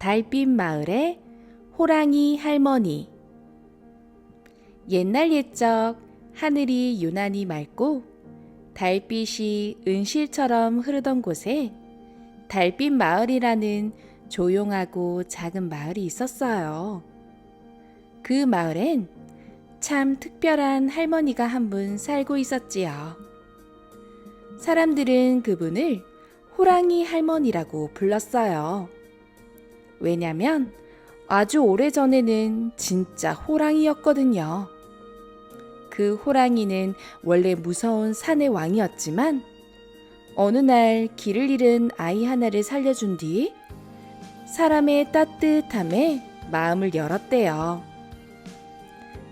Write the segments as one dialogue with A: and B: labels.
A: 달빛 마을의 호랑이 할머니. 옛날 옛적 하늘이 유난히 맑고 달빛이 은실처럼 흐르던 곳에 달빛 마을이라는 조용하고 작은 마을이 있었어요. 그 마을엔 참 특별한 할머니가 한 분 살고 있었지요. 사람들은 그분을 호랑이 할머니라고 불렀어요. 왜냐면 아주 오래전에는 진짜 호랑이였거든요. 그 호랑이는 원래 무서운 산의 왕이었지만 어느 날 길을 잃은 아이 하나를 살려준 뒤 사람의 따뜻함에 마음을 열었대요.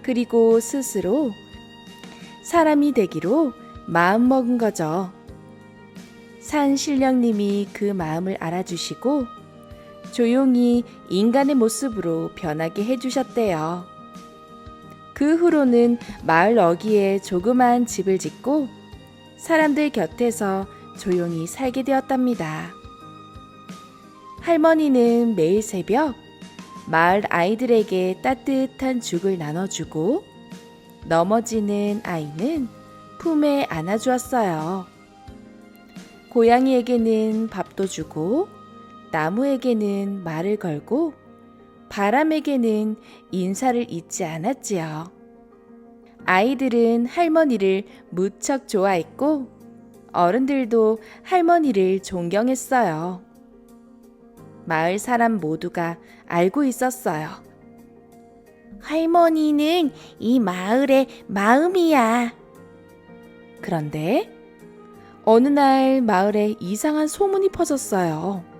A: 그리고 스스로 사람이 되기로 마음먹은 거죠. 산 신령님이 그 마음을 알아주시고 조용히 인간의 모습으로 변하게 해주셨대요. 그 후로는 마을 어귀에 조그만 집을 짓고 사람들 곁에서 조용히 살게 되었답니다. 할머니는 매일 새벽 마을 아이들에게 따뜻한 죽을 나눠주고 넘어지는 아이는 품에 안아주었어요. 고양이에게는 밥도 주고 나무에게는 말을 걸고 바람에게는 인사를 잊지 않았지요. 아이들은 할머니를 무척 좋아했고 어른들도 할머니를 존경했어요. 마을 사람 모두가 알고 있었어요. 할머니는 이 마을의 마음이야. 그런데 어느 날 마을에 이상한 소문이 퍼졌어요.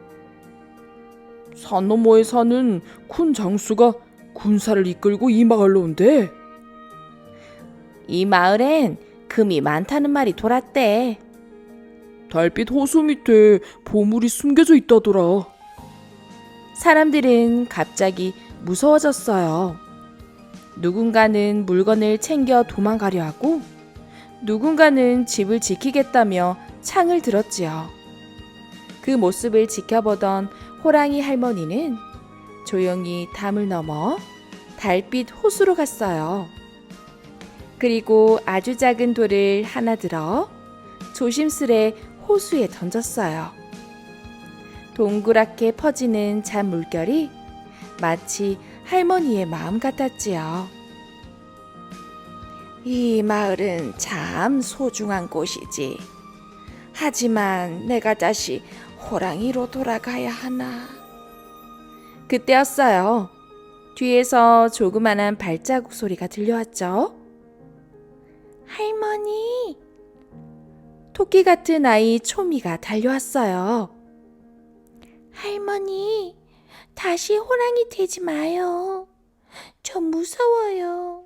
B: 산 너머에 사는 큰 장수가 군사를 이끌고 이 마을로 온대.
A: 이 마을엔 금이 많다는 말이 돌았대.
B: 달빛 호수 밑에 보물이 숨겨져 있다더라.
A: 사람들은 갑자기 무서워졌어요. 누군가는 물건을 챙겨 도망가려 하고 누군가는 집을 지키겠다며 창을 들었지요. 그 모습을 지켜보던 호랑이 할머니는 조용히 담을 넘어 달빛 호수로 갔어요. 그리고 아주 작은 돌을 하나 들어 조심스레 호수에 던졌어요. 동그랗게 퍼지는 잔 물결이 마치 할머니의 마음 같았지요. 이 마을은 참 소중한 곳이지. 하지만 내가 다시 호랑이로 돌아가야 하나. 그때였어요. 뒤에서 조그만한 발자국 소리가 들려왔죠. 할머니! 토끼 같은 아이 초미가 달려왔어요. 할머니, 다시 호랑이 되지 마요. 저 무서워요.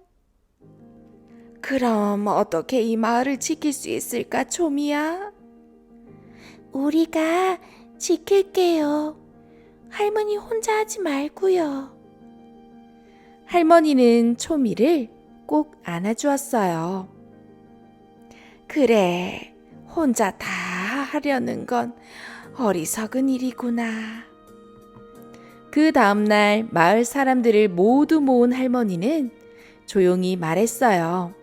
A: 그럼 어떻게 이 마을을 지킬 수 있을까, 초미야? 우리가 지킬게요. 할머니 혼자 하지 말고요. 할머니는 초미를 꼭 안아주었어요. 그래, 혼자 다 하려는 건 어리석은 일이구나. 그 다음날 마을 사람들을 모두 모은 할머니는 조용히 말했어요.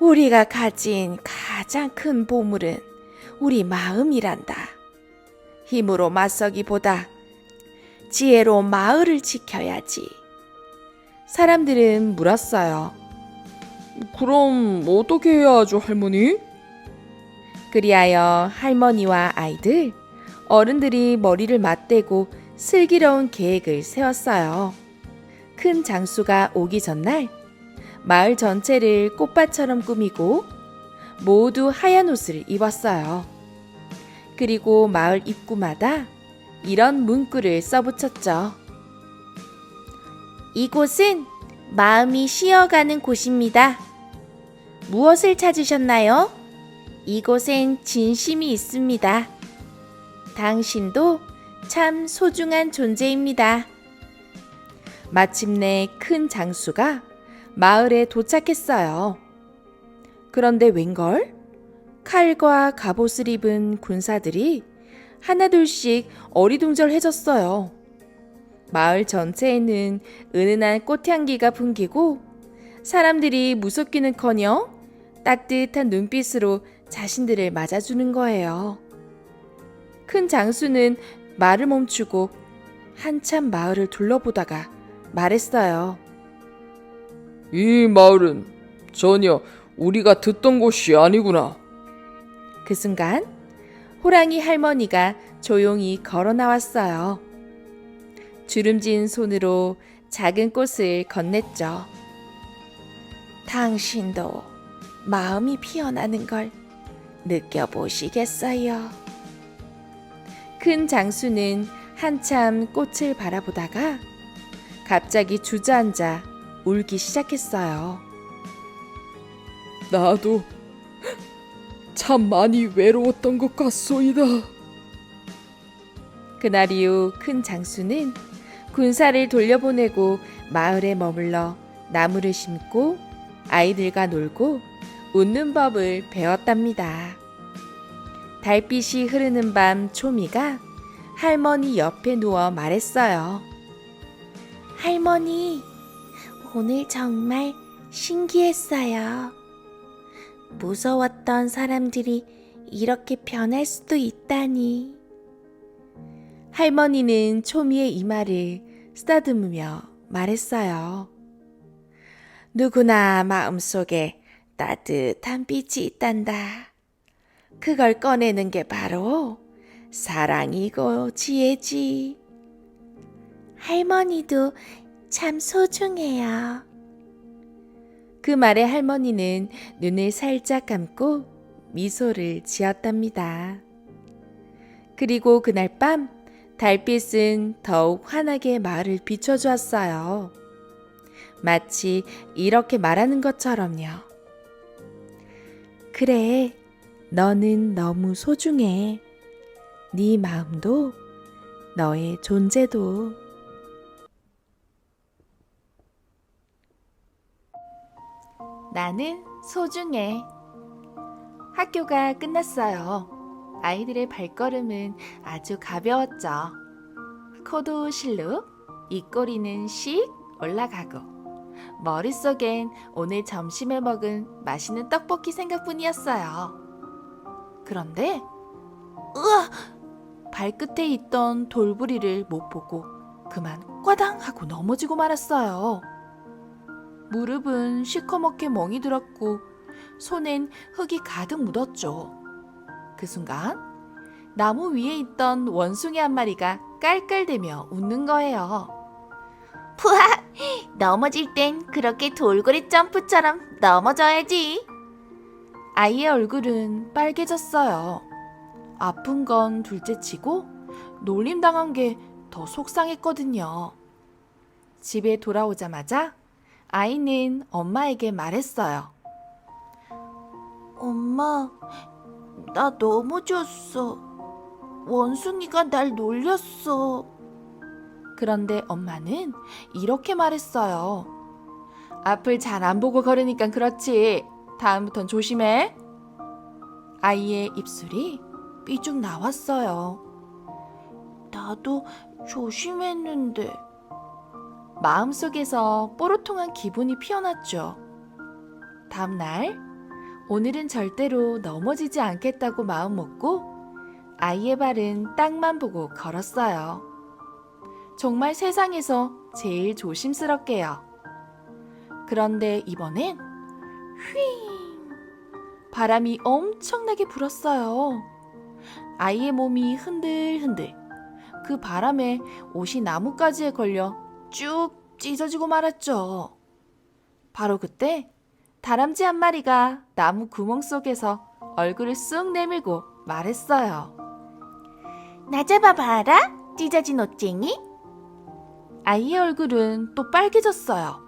A: 우리가 가진 가장 큰 보물은 우리 마음이란다. 힘으로 맞서기보다 지혜로 마을을 지켜야지. 사람들은 물었어요.
B: 그럼 어떻게 해야 하죠, 할머니?
A: 그리하여 할머니와 아이들, 어른들이 머리를 맞대고 슬기로운 계획을 세웠어요. 큰 장수가 오기 전날 마을 전체를 꽃밭처럼 꾸미고 모두 하얀 옷을 입었어요. 그리고 마을 입구마다 이런 문구를 써붙였죠. 이곳은 마음이 쉬어가는 곳입니다. 무엇을 찾으셨나요? 이곳엔 진심이 있습니다. 당신도 참 소중한 존재입니다. 마침내 큰 장수가 마을에 도착했어요. 그런데 웬걸? 칼과 갑옷을 입은 군사들이 하나둘씩 어리둥절해졌어요. 마을 전체에는 은은한 꽃향기가 풍기고 사람들이 무섭기는커녕 따뜻한 눈빛으로 자신들을 맞아주는 거예요. 큰 장수는 말을 멈추고 한참 마을을 둘러보다가 말했어요.
B: 이 마을은 전혀 우리가 듣던 곳이 아니구나.
A: 그 순간 호랑이 할머니가 조용히 걸어 나왔어요. 주름진 손으로 작은 꽃을 건넸죠. 당신도 마음이 피어나는 걸 느껴보시겠어요? 큰 장수는 한참 꽃을 바라보다가 갑자기 주저앉아 울기 시작했어요.
B: 나도 참 많이 외로웠던 것 같소이다.
A: 그날 이후 큰 장수는 군사를 돌려보내고 마을에 머물러 나무를 심고 아이들과 놀고 웃는 법을 배웠답니다. 달빛이 흐르는 밤 초미가 할머니 옆에 누워 말했어요. 할머니, 오늘 정말 신기했어요. 무서웠던 사람들이 이렇게 변할 수도 있다니. 할머니는 초미의 이마를 쓰다듬으며 말했어요. 누구나 마음속에 따뜻한 빛이 있단다. 그걸 꺼내는 게 바로 사랑이고 지혜지. 할머니도 참 소중해요. 그 말에 할머니는 눈을 살짝 감고 미소를 지었답니다. 그리고 그날 밤 달빛은 더욱 환하게 마을을 비춰주었어요. 마치 이렇게 말하는 것처럼요. 그래, 너는 너무 소중해. 네 마음도, 너의 존재도. 나는 소중해. 학교가 끝났어요. 아이들의 발걸음은 아주 가벼웠죠. 코도 실룩, 입꼬리는 씩 올라가고 머릿속엔 오늘 점심에 먹은 맛있는 떡볶이 생각뿐이었어요. 그런데 으아! 발끝에 있던 돌부리를 못 보고 그만 꽈당 하고 넘어지고 말았어요. 무릎은 시커멓게 멍이 들었고 손엔 흙이 가득 묻었죠. 그 순간 나무 위에 있던 원숭이 한 마리가 깔깔대며 웃는 거예요. 푸하! 넘어질 땐 그렇게 돌고래 점프처럼 넘어져야지. 아이의 얼굴은 빨개졌어요. 아픈 건 둘째치고 놀림당한 게 더 속상했거든요. 집에 돌아오자마자 아이는 엄마에게 말했어요. 엄마, 나 넘어졌어. 원숭이가 날 놀렸어. 그런데 엄마는 이렇게 말했어요. 앞을 잘 안 보고 걸으니까 그렇지. 다음부턴 조심해. 아이의 입술이 삐죽 나왔어요. 나도 조심했는데. 마음속에서 뽀로통한 기분이 피어났죠. 다음날 오늘은 절대로 넘어지지 않겠다고 마음먹고 아이의 발은 땅만 보고 걸었어요. 정말 세상에서 제일 조심스럽게요. 그런데 이번엔 휘잉! 바람이 엄청나게 불었어요. 아이의 몸이 흔들흔들. 그 바람에 옷이 나뭇가지에 걸려 쭉 찢어지고 말았죠. 바로 그때 다람쥐 한 마리가 나무 구멍 속에서 얼굴을 쓱 내밀고 말했어요. 나 잡아봐라, 찢어진 옷쟁이. 아이의 얼굴은 또 빨개졌어요.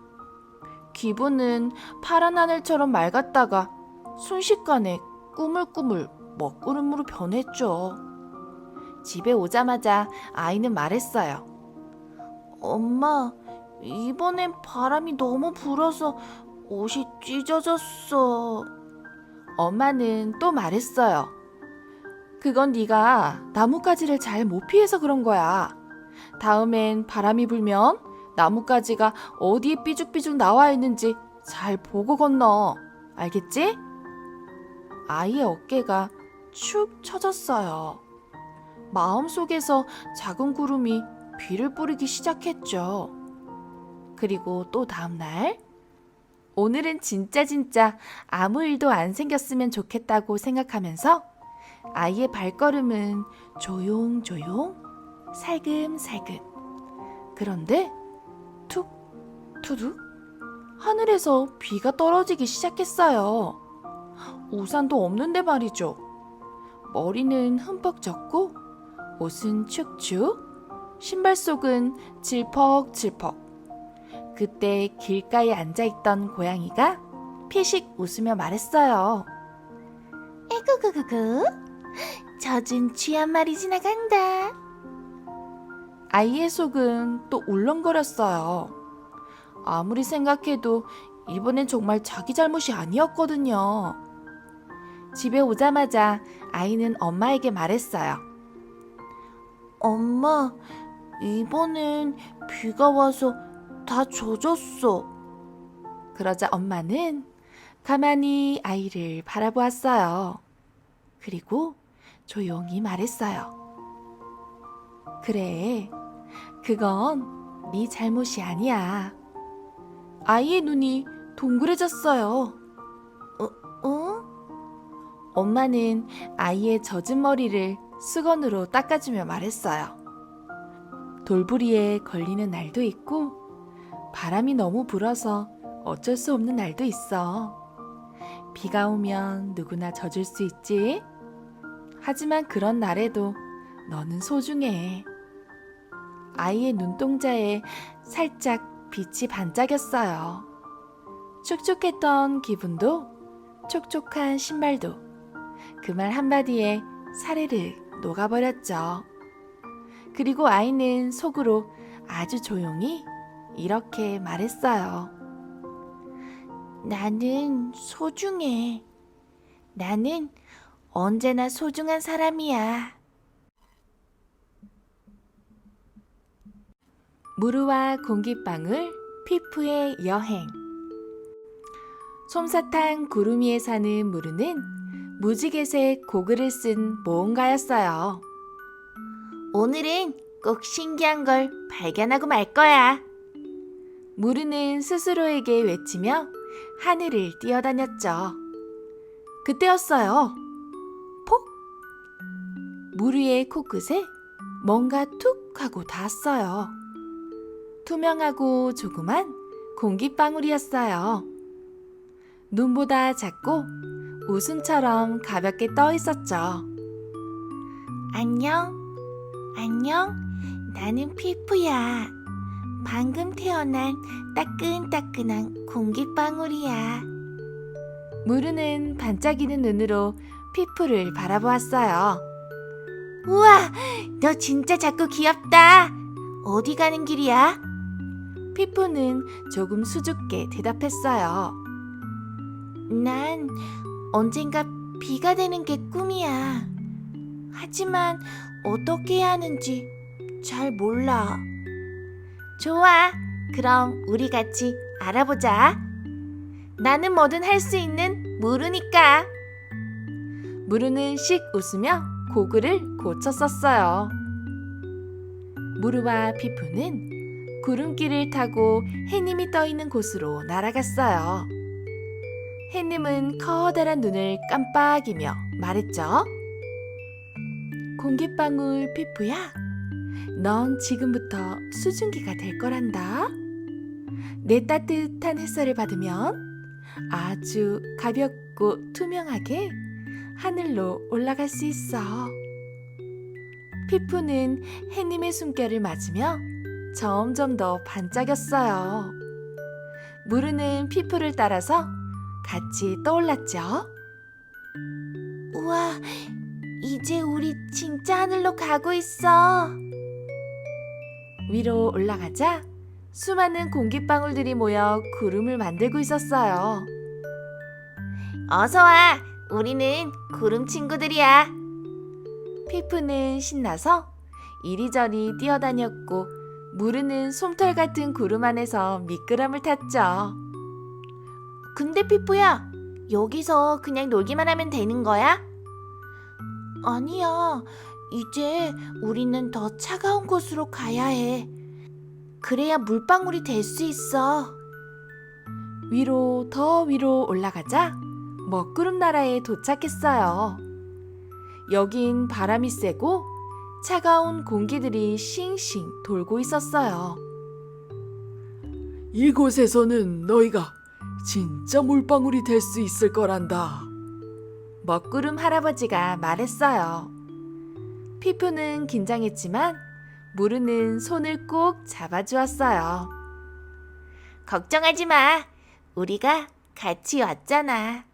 A: 기분은 파란 하늘처럼 맑았다가 순식간에 꾸물꾸물 먹구름으로 변했죠. 집에 오자마자 아이는 말했어요. 엄마, 이번엔 바람이 너무 불어서 옷이 찢어졌어. 엄마는 또 말했어요. 그건 네가 나뭇가지를 잘 못 피해서 그런 거야. 다음엔 바람이 불면 나뭇가지가 어디에 삐죽삐죽 나와 있는지 잘 보고 건너. 알겠지? 아이의 어깨가 축 처졌어요. 마음속에서 작은 구름이 비를 뿌리기 시작했죠. 그리고 또 다음날, 오늘은 진짜 아무 일도 안 생겼으면 좋겠다고 생각하면서 아이의 발걸음은 조용조용 살금살금. 그런데 툭 투둑 하늘에서 비가 떨어지기 시작했어요. 우산도 없는데 말이죠. 머리는 흠뻑 젖고 옷은 축축, 신발 속은 질퍽질퍽. 그때 길가에 앉아있던 고양이가 피식 웃으며 말했어요. 에구구구구, 젖은 쥐 한 마리 지나간다. 아이의 속은 또 울렁거렸어요. 아무리 생각해도 이번엔 정말 자기 잘못이 아니었거든요. 집에 오자마자 아이는 엄마에게 말했어요. 엄마, 이번엔 비가 와서 다 젖었어. 그러자 엄마는 가만히 아이를 바라보았어요. 그리고 조용히 말했어요. 그래, 그건 네 잘못이 아니야. 아이의 눈이 동그래졌어요. 엄마는 아이의 젖은 머리를 수건으로 닦아주며 말했어요. 돌부리에 걸리는 날도 있고 바람이 너무 불어서 어쩔 수 없는 날도 있어. 비가 오면 누구나 젖을 수 있지. 하지만 그런 날에도 너는 소중해. 아이의 눈동자에 살짝 빛이 반짝였어요. 촉촉했던 기분도 촉촉한 신발도 그 말 한마디에 사르르 녹아버렸죠. 그리고 아이는 속으로 아주 조용히 이렇게 말했어요. 나는 소중해. 나는 언제나 소중한 사람이야. 무르와 공기방울 피프의 여행. 솜사탕 구름 위에 사는 무르는 무지개색 고글을 쓴 모험가였어요. 오늘은 꼭 신기한 걸 발견하고 말 거야. 무르는 스스로에게 외치며 하늘을 뛰어다녔죠. 그때였어요. 폭! 무르의 코끝에 뭔가 툭 하고 닿았어요. 투명하고 조그만 공기방울이었어요. 눈보다 작고 웃음처럼 가볍게 떠 있었죠. 안녕, 안녕, 나는 피프야. 방금 태어난 따끈따끈한 공기방울이야. 무르는 반짝이는 눈으로 피프를 바라보았어요. 우와, 너 진짜 작고 귀엽다. 어디 가는 길이야? 피프는 조금 수줍게 대답했어요. 난 언젠가 비가 되는 게 꿈이야. 하지만 어떻게 해야 하는지 잘 몰라. 좋아, 그럼 우리 같이 알아보자. 나는 뭐든 할 수 있는 무르니까. 무르는 씩 웃으며 고글을 고쳐 썼어요. 무르와 피프는 구름길을 타고 해님이 떠있는 곳으로 날아갔어요. 해님은 커다란 눈을 깜빡이며 말했죠. 공기방울 피프야, 넌 지금부터 수증기가 될 거란다. 내 따뜻한 햇살을 받으면 아주 가볍고 투명하게 하늘로 올라갈 수 있어. 피프는 해님의 숨결을 맞으며 점점 더 반짝였어요. 무르는 피프를 따라서 같이 떠올랐죠. 우와, 이제 우리 진짜 하늘로 가고 있어. 위로 올라가자 수많은 공기방울들이 모여 구름을 만들고 있었어요. 어서 와, 우리는 구름 친구들이야. 피프는 신나서 이리저리 뛰어다녔고 무르는 솜털 같은 구름 안에서 미끄럼을 탔죠. 근데 피프야, 여기서 그냥 놀기만 하면 되는 거야? 아니야. 이제 우리는 더 차가운 곳으로 가야 해. 그래야 물방울이 될 수 있어. 위로 더 위로 올라가자 먹구름 나라에 도착했어요. 여긴 바람이 세고 차가운 공기들이 싱싱 돌고 있었어요.
B: 이곳에서는 너희가 진짜 물방울이 될 수 있을 거란다.
A: 먹구름 할아버지가 말했어요. 피프는 긴장했지만 무르는 손을 꼭 잡아주었어요. 걱정하지 마. 우리가 같이 왔잖아.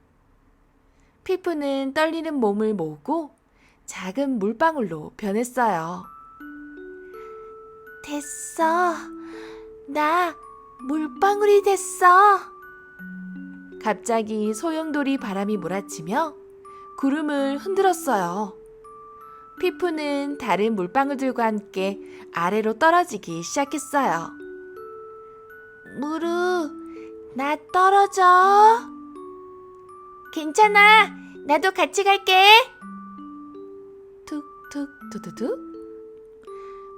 A: 피프는 떨리는 몸을 모으고 작은 물방울로 변했어요. 됐어. 나 물방울이 됐어. 갑자기 소용돌이 바람이 몰아치며 구름을 흔들었어요. 피프는 다른 물방울들과 함께 아래로 떨어지기 시작했어요. 무르, 나 떨어져. 괜찮아. 나도 같이 갈게. 툭툭 두두두.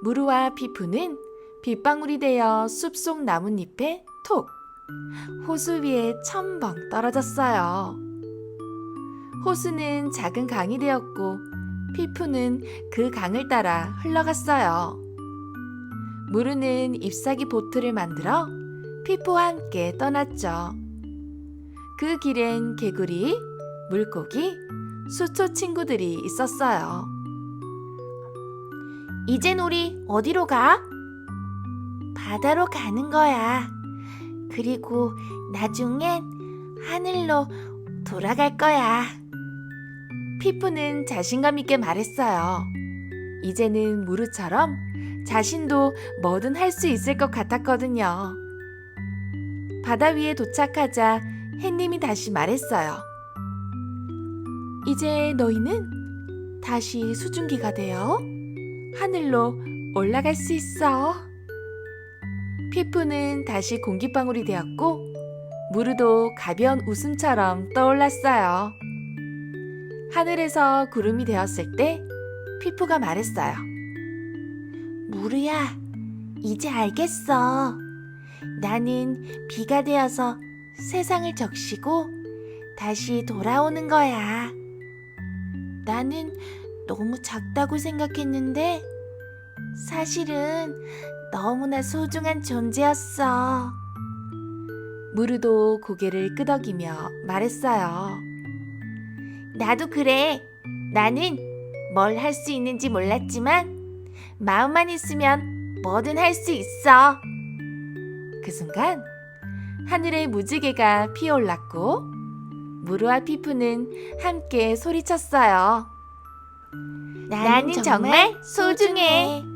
A: 무르와 피프는 빗방울이 되어 숲속 나뭇잎에 톡, 호수 위에 첨벙 떨어졌어요. 호수는 작은 강이 되었고 피프는 그 강을 따라 흘러갔어요. 무르는 잎사귀 보트를 만들어 피프와 함께 떠났죠. 그 길엔 개구리, 물고기, 수초 친구들이 있었어요. 이젠 우리 어디로 가? 바다로 가는 거야. 그리고 나중엔 하늘로 돌아갈 거야. 피프는 자신감 있게 말했어요. 이제는 무르처럼 자신도 뭐든 할 수 있을 것 같았거든요. 바다 위에 도착하자 햇님이 다시 말했어요. 이제 너희는 다시 수증기가 되어 하늘로 올라갈 수 있어. 피프는 다시 공기방울이 되었고 무르도 가벼운 웃음처럼 떠올랐어요. 하늘에서 구름이 되었을 때 피프가 말했어요. 무르야, 이제 알겠어. 나는 비가 되어서 세상을 적시고 다시 돌아오는 거야. 나는 너무 작다고 생각했는데 사실은 너무나 소중한 존재였어. 무르도 고개를 끄덕이며 말했어요. 나도 그래. 나는 뭘 할 수 있는지 몰랐지만 마음만 있으면 뭐든 할 수 있어. 그 순간 하늘에 무지개가 피어올랐고 무르와 피프는 함께 소리쳤어요. 나는 정말 소중해.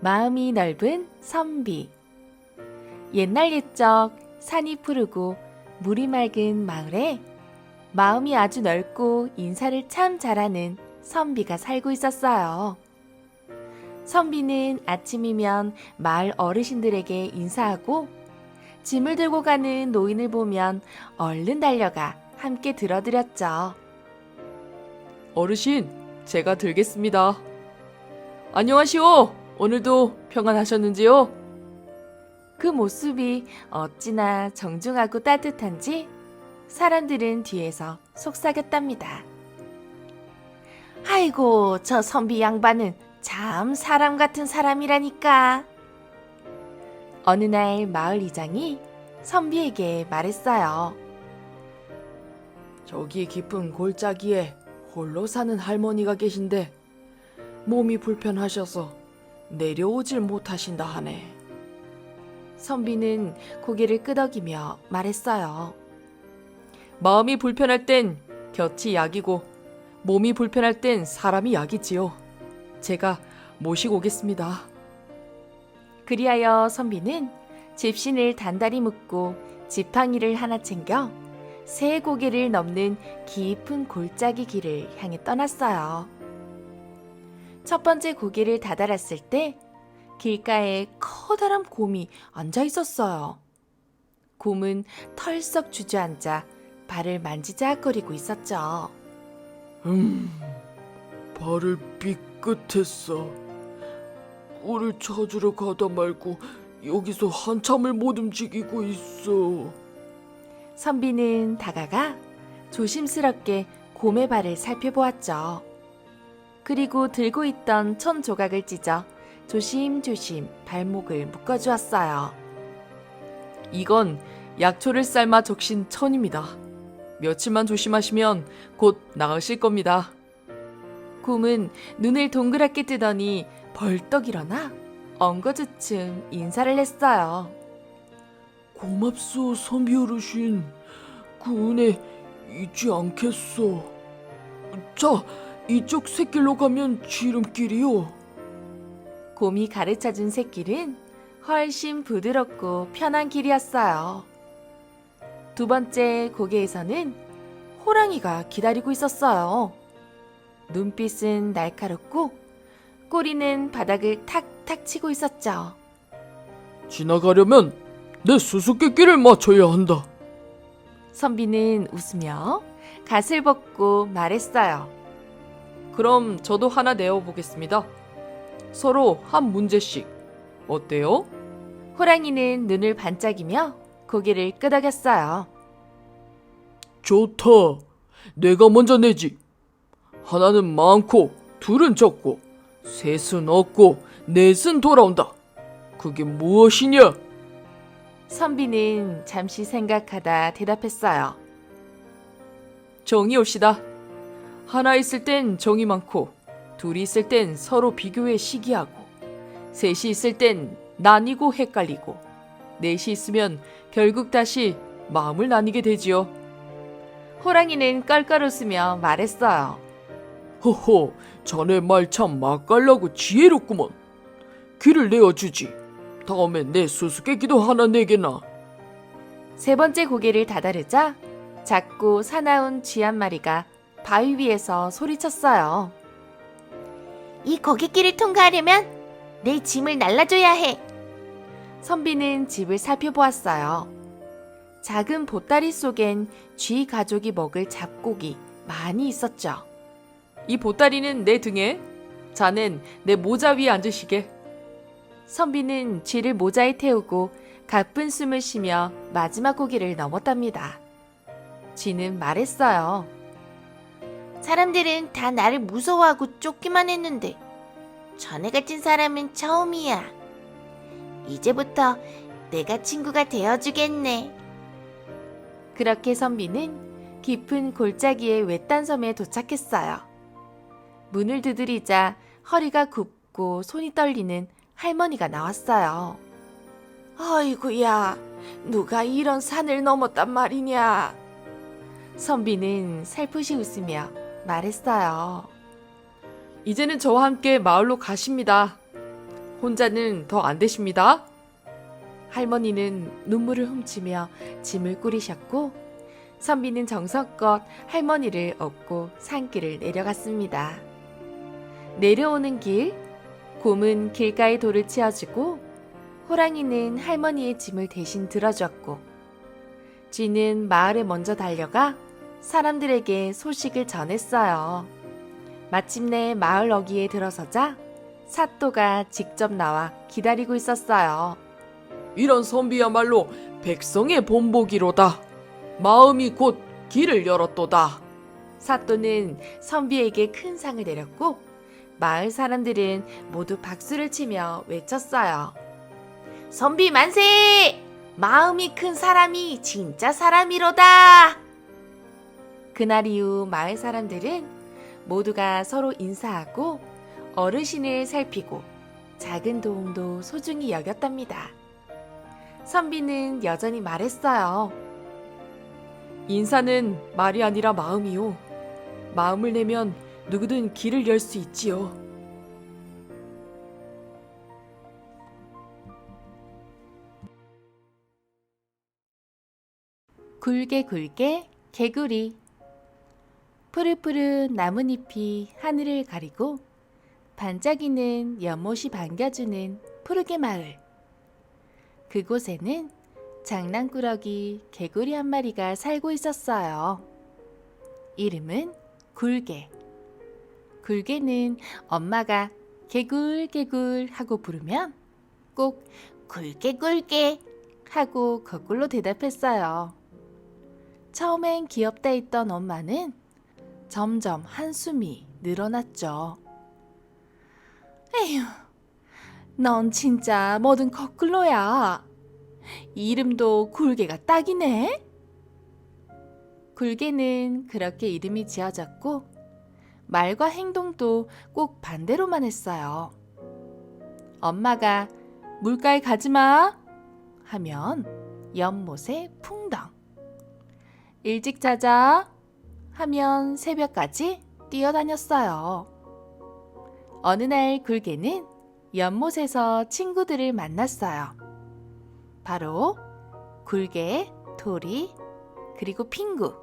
A: 마음이 넓은 선비. 옛날 옛적 산이 푸르고 물이 맑은 마을에 마음이 아주 넓고 인사를 참 잘하는 선비가 살고 있었어요. 선비는 아침이면 마을 어르신들에게 인사하고 짐을 들고 가는 노인을 보면 얼른 달려가 함께 들어드렸죠.
B: 어르신, 제가 들겠습니다. 안녕하시오. 오늘도 평안하셨는지요?
A: 그 모습이 어찌나 정중하고 따뜻한지 사람들은 뒤에서 속삭였답니다. 아이고, 저 선비 양반은 참 사람 같은 사람이라니까. 어느 날 마을 이장이 선비에게 말했어요.
B: 저기 깊은 골짜기에 홀로 사는 할머니가 계신데 몸이 불편하셔서 내려오질 못하신다 하네.
A: 선비는 고개를 끄덕이며 말했어요.
B: 마음이 불편할 땐 곁이 약이고 몸이 불편할 땐 사람이 약이지요. 제가 모시고 오겠습니다.
A: 그리하여 선비는 집신을 단단히 묶고 지팡이를 하나 챙겨 새 고개를 넘는 깊은 골짜기 길을 향해 떠났어요. 첫 번째 고개를 다다랐을 때 길가에 커다란 곰이 앉아 있었어요. 곰은 털썩 주저앉아 발을 만지작거리고 있었죠.
B: 발을 삐끗했어. 꿀을 찾으러 가다 말고 여기서 한참을 못 움직이고 있어.
A: 선비는 다가가 조심스럽게 곰의 발을 살펴보았죠. 그리고 들고 있던 천 조각을 찢어 조심조심 발목을 묶어주었어요.
B: 이건 약초를 삶아 적신 천입니다. 며칠만 조심하시면 곧 나으실 겁니다.
A: 곰은 눈을 동그랗게 뜨더니 벌떡 일어나 엉거주춤 인사를 했어요.
B: 고맙소, 선비 어르신. 그 은혜 잊지 않겠소. 자, 이쪽 샛길로 가면 지름길이요.
A: 곰이 가르쳐준 샛길은 훨씬 부드럽고 편한 길이었어요. 두 번째 고개에서는 호랑이가 기다리고 있었어요. 눈빛은 날카롭고 꼬리는 바닥을 탁탁 치고 있었죠.
B: 지나가려면 내 수수께끼를 맞춰야 한다.
A: 선비는 웃으며 갓을 벗고 말했어요.
B: 그럼 저도 하나 내어보겠습니다. 서로 한 문제씩. 어때요?
A: 호랑이는 눈을 반짝이며 고개를 끄덕였어요.
B: 좋다. 내가 먼저 내지. 하나는 많고 둘은 적고 셋은 없고 넷은 돌아온다. 그게 무엇이냐?
A: 선비는 잠시 생각하다 대답했어요.
B: 정이 옵시다. 하나 있을 땐 정이 많고 둘이 있을 땐 서로 비교에 시기하고 셋이 있을 땐 나뉘고 헷갈리고 넷이 있으면 결국 다시 마음을 나뉘게 되지요.
A: 호랑이는 껄껄 웃으며 말했어요.
B: 허허, 자네 말 참 맛깔나고 지혜롭구먼. 귀를 내어주지. 다음엔 내 수수께끼도 하나 내게나.
A: 세 번째 고개를 다다르자 작고 사나운 쥐 한 마리가 바위 위에서 소리쳤어요. 이 고갯길을 통과하려면 내 짐을 날라줘야 해. 선비는 집을 살펴보았어요. 작은 보따리 속엔 쥐 가족이 먹을 잡곡이 많이 있었죠.
B: 이 보따리는 내 등에, 자넨 내 모자 위에 앉으시게.
A: 선비는 쥐를 모자에 태우고 가쁜 숨을 쉬며 마지막 고개를 넘었답니다. 쥐는 말했어요. 사람들은 다 나를 무서워하고 쫓기만 했는데 전에 같은 사람은 처음이야. 이제부터 내가 친구가 되어주겠네. 그렇게 선비는 깊은 골짜기의 외딴 섬에 도착했어요. 문을 두드리자 허리가 굽고 손이 떨리는 할머니가 나왔어요. 아이고야, 누가 이런 산을 넘었단 말이냐. 선비는 살포시 웃으며 말했어요.
B: 이제는 저와 함께 마을로 가십니다. 혼자는 더 안 되십니다.
A: 할머니는 눈물을 훔치며 짐을 꾸리셨고 선비는 정성껏 할머니를 업고 산길을 내려갔습니다. 내려오는 길, 곰은 길가의 돌을 치워주고 호랑이는 할머니의 짐을 대신 들어줬고 쥐는 마을에 먼저 달려가 사람들에게 소식을 전했어요. 마침내 마을 어귀에 들어서자 사또가 직접 나와 기다리고 있었어요.
B: 이런 선비야말로 백성의 본보기로다. 마음이 곧 길을 열었도다.
A: 사또는 선비에게 큰 상을 내렸고 마을 사람들은 모두 박수를 치며 외쳤어요. 선비 만세! 마음이 큰 사람이 진짜 사람이로다! 그날 이후 마을 사람들은 모두가 서로 인사하고 어르신을 살피고 작은 도움도 소중히 여겼답니다. 선비는 여전히 말했어요.
B: 인사는 말이 아니라 마음이요. 마음을 내면 누구든 길을 열 수 있지요.
A: 굵게 굵게 개구리. 푸릇푸릇 나뭇잎이 하늘을 가리고 반짝이는 연못이 반겨주는 푸르게 마을. 그곳에는 장난꾸러기 개구리 한 마리가 살고 있었어요. 이름은 굴개. 굴개는 엄마가 개굴개굴 하고 부르면 꼭 굴개굴개 하고 거꾸로 대답했어요. 처음엔 귀엽다 했던 엄마는 점점 한숨이 늘어났죠. 에휴, 넌 진짜 뭐든 거꾸로야. 이름도 굴개가 딱이네. 굴개는 그렇게 이름이 지어졌고 말과 행동도 꼭 반대로만 했어요. 엄마가 물가에 가지마 하면 연못에 풍덩. 일찍 자자 하면 새벽까지 뛰어다녔어요. 어느 날 굴개는 연못에서 친구들을 만났어요. 바로 굴개, 토리, 그리고 핑구.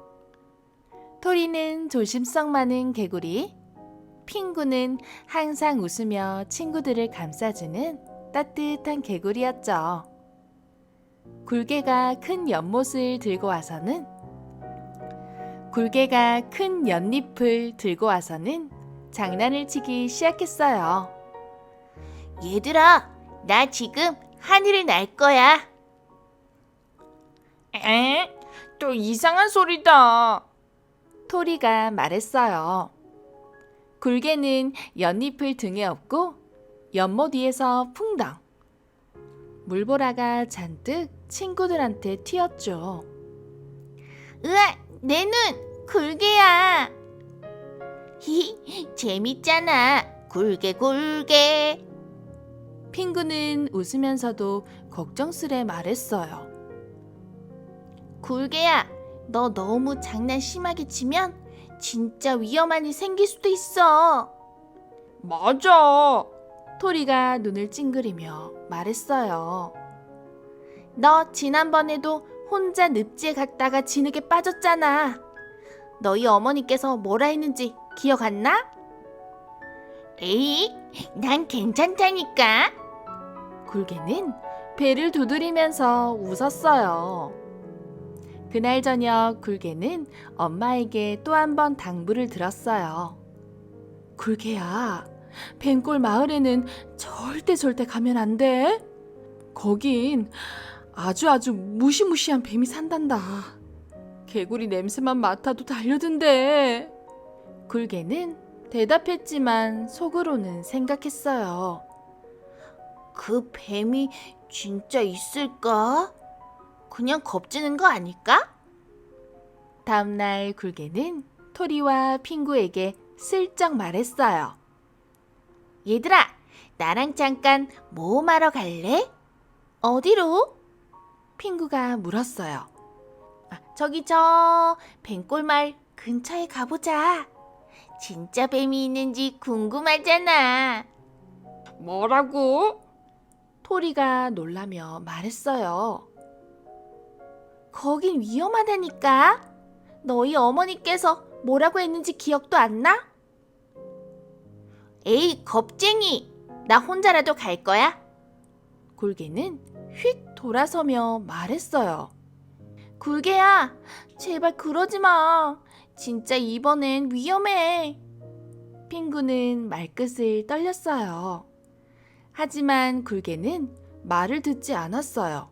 A: 토리는 조심성 많은 개구리, 핑구는 항상 웃으며 친구들을 감싸주는 따뜻한 개구리였죠. 굴개가 큰 연잎을 들고 와서는 장난을 치기 시작했어요. 얘들아, 나 지금 하늘을 날 거야. 또 이상한 소리다. 토리가 말했어요. 굴개는 연잎을 등에 업고 연못 위에서 풍덩. 물보라가 잔뜩 친구들한테 튀었죠. 으아, 내 눈! 굴개야! 히, 재밌잖아. 굴개 굴개. 핑구는 웃으면서도 걱정스레 말했어요. 굴개야, 너 너무 장난 심하게 치면 진짜 위험한 일 생길 수도 있어.
B: 맞아.
A: 토리가 눈을 찡그리며 말했어요. 너 지난번에도 혼자 늪지에 갔다가 진흙에 빠졌잖아. 너희 어머니께서 뭐라 했는지 기억 안 나? 에이, 난 괜찮다니까. 굴개는 배를 두드리면서 웃었어요. 그날 저녁 굴개는 엄마에게 또 한 번 당부를 들었어요. 굴개야, 뱀골 마을에는 절대 가면 안 돼. 거긴 아주 무시무시한 뱀이 산단다. 개구리 냄새만 맡아도 달려든대. 굴개는 대답했지만 속으로는 생각했어요. 그 뱀이 진짜 있을까? 그냥 겁주는 거 아닐까? 다음날 굴개는 토리와 핑구에게 슬쩍 말했어요. 얘들아, 나랑 잠깐 모험하러 갈래? 어디로? 핑구가 물었어요. 저기 저 뱀골마을 근처에 가보자. 진짜 뱀이 있는지 궁금하잖아.
B: 뭐라고?
A: 토리가 놀라며 말했어요. 거긴 위험하다니까. 너희 어머니께서 뭐라고 했는지 기억도 안 나? 에이, 겁쟁이. 나 혼자라도 갈 거야. 굴개는 휙 돌아서며 말했어요. 굴개야, 제발 그러지 마. 진짜 이번엔 위험해. 핑구는 말끝을 떨렸어요. 하지만 굴개는 말을 듣지 않았어요.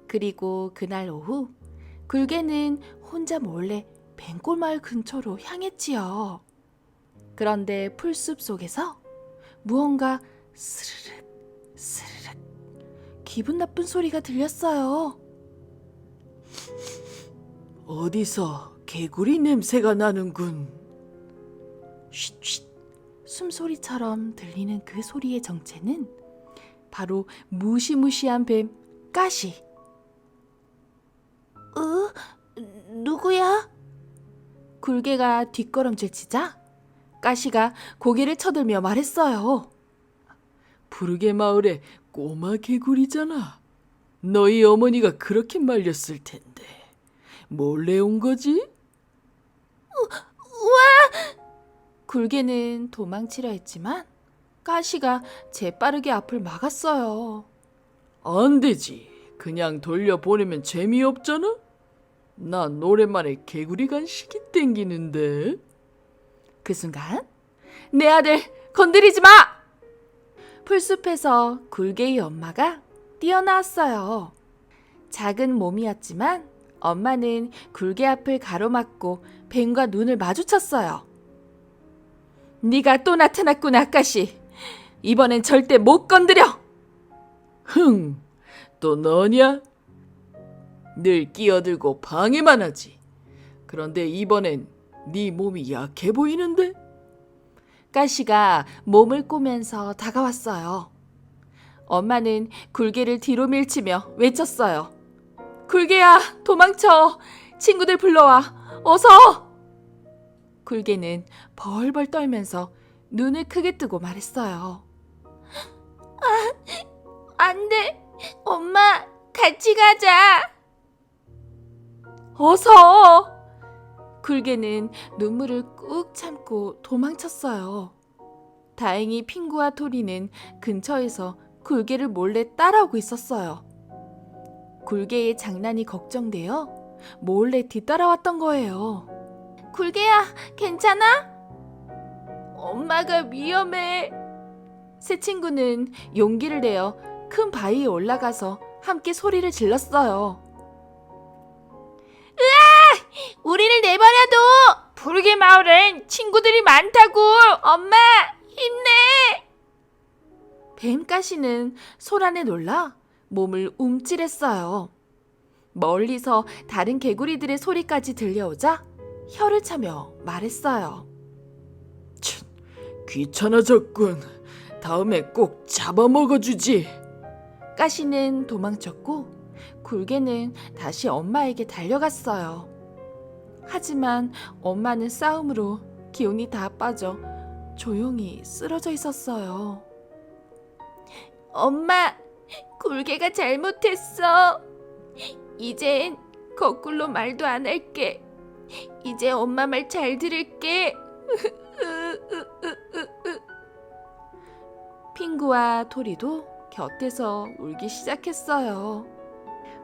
A: 그리고 그날 오후 굴개는 혼자 몰래 뱅골 마을 근처로 향했지요. 그런데 풀숲 속에서 무언가 스르륵 스르륵 기분 나쁜 소리가 들렸어요.
B: 어디서 개구리 냄새가 나는군.
A: 쉿쉿 숨소리처럼 들리는 그 소리의 정체는 바로 무시무시한 뱀 가시. 누구야? 굴개가 뒷걸음질 치자 가시가 고개를 쳐들며 말했어요.
B: 푸르게 마을의 꼬마 개구리잖아. 너희 어머니가 그렇게 말렸을 텐데 몰래 온 거지?
A: 굴개는 도망치려 했지만 가시가 재빠르게 앞을 막았어요.
B: 안 되지. 그냥 돌려보내면 재미없잖아? 난 오랜만에 개구리 간식이 땡기는데.
A: 그 순간 내 아들 건드리지 마! 풀숲에서 굴개의 엄마가 뛰어나왔어요. 작은 몸이었지만 엄마는 굴개 앞을 가로막고 뱀과 눈을 마주쳤어요. 네가 또 나타났구나, 가시. 이번엔 절대 못 건드려.
B: 흥, 또 너냐? 늘 끼어들고 방해만 하지. 그런데 이번엔 네 몸이 약해 보이는데?
A: 가시가 몸을 꼬면서 다가왔어요. 엄마는 굴개를 뒤로 밀치며 외쳤어요. 굴개야, 도망쳐. 친구들 불러와. 어서! 굴개는 벌벌 떨면서 눈을 크게 뜨고 말했어요. 안 돼. 엄마, 같이 가자. 어서! 굴개는 눈물을 꾹 참고 도망쳤어요. 다행히 핑구와 토리는 근처에서 굴개를 몰래 따라오고 있었어요. 굴개의 장난이 걱정되어 몰래 뒤따라왔던 거예요. 굴개야, 괜찮아? 엄마가 위험해. 세 친구는 용기를 내어 큰 바위에 올라가서 함께 소리를 질렀어요. 우리를 내버려둬! 푸르게 마을엔 친구들이 많다고! 엄마, 힘내! 뱀가시는 소란에 놀라 몸을 움찔했어요. 멀리서 다른 개구리들의 소리까지 들려오자 혀를 차며 말했어요.
B: 귀찮아졌군. 다음에 꼭 잡아먹어주지.
A: 가시는 도망쳤고 굴개는 다시 엄마에게 달려갔어요. 하지만 엄마는 싸움으로 기운이 다 빠져 조용히 쓰러져 있었어요. 엄마, 굴개가 잘못했어. 이젠 거꾸로 말도 안 할게. 이제 엄마 말 잘 들을게. 핑구와 토리도 곁에서 울기 시작했어요.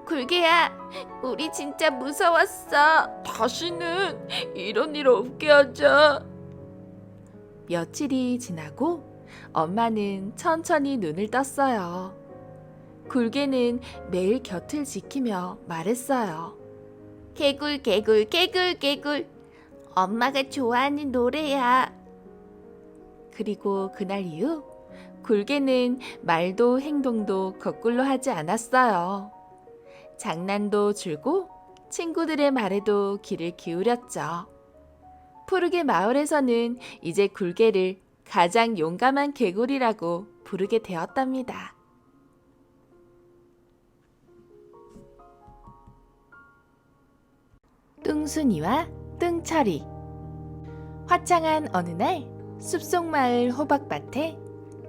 A: 굴개야, 우리 진짜 무서웠어. 다시는 이런 일 없게 하자. 며칠이 지나고 엄마는 천천히 눈을 떴어요. 굴개는 매일 곁을 지키며 말했어요. 개굴 개굴 개굴 개굴. 엄마가 좋아하는 노래야. 그리고 그날 이후 굴개는 말도 행동도 거꾸로 하지 않았어요. 장난도 줄고 친구들의 말에도 귀를 기울였죠. 푸르게 마을에서는 이제 굴개를 가장 용감한 개구리라고 부르게 되었답니다. 뚱순이와 뚱철이. 화창한 어느 날 숲속 마을 호박밭에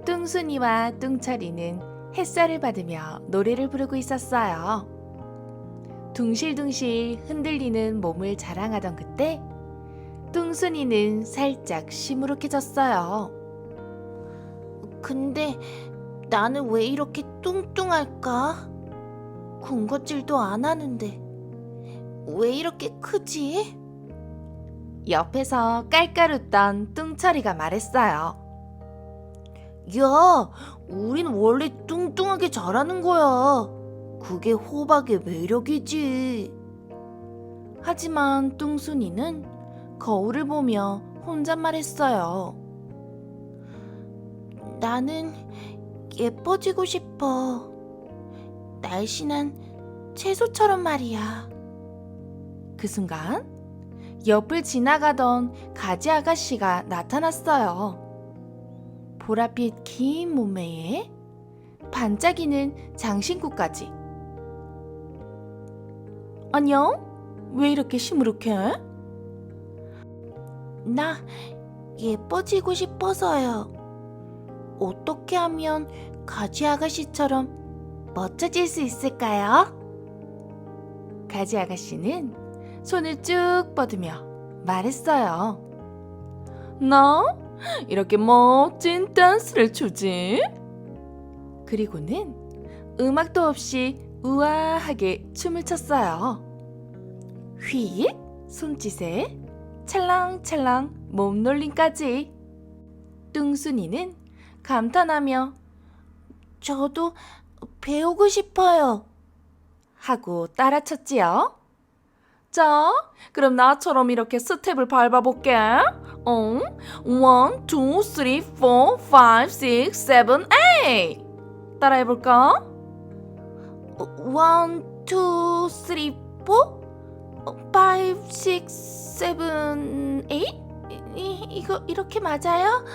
A: 뚱순이와 뚱철이는 햇살을 받으며 노래를 부르고 있었어요. 둥실둥실 흔들리는 몸을 자랑하던 그때 뚱순이는 살짝 시무룩해졌어요. 근데 나는 왜 이렇게 뚱뚱할까? 군것질도 안 하는데 왜 이렇게 크지? 옆에서 깔깔 웃던 뚱철이가 말했어요. 야,
C: 우린 원래 뚱뚱하게 자라는 거야. 그게 호박의 매력이지.
A: 하지만 뚱순이는 거울을 보며 혼잣말했어요.
C: 나는 예뻐지고 싶어. 날씬한 채소처럼 말이야.
A: 그 순간 옆을 지나가던 가지 아가씨가 나타났어요. 보랏빛 긴 몸매에 반짝이는 장신구까지. 안녕? 왜 이렇게 시무룩해?
C: 나 예뻐지고 싶어서요. 어떻게 하면 가지 아가씨처럼 멋져질 수 있을까요?
A: 가지 아가씨는 손을 쭉 뻗으며 말했어요. 나 이렇게 멋진 댄스를 추지. 그리고는 음악도 없이 우아하게 춤을 췄어요. 휙 손짓에 찰랑찰랑 몸놀림까지. 뚱순이는 감탄하며
C: 저도 배우고 싶어요.
A: 하고 따라쳤지요. 자, 그럼 나처럼 이렇게 스텝을 밟아볼게. 1, 2, 3, 4, 5, 6, 7, 8. 따라해볼까?
C: 1, 2, 3, 4? 5, 6, 7, 8? 이거 이렇게 맞아요?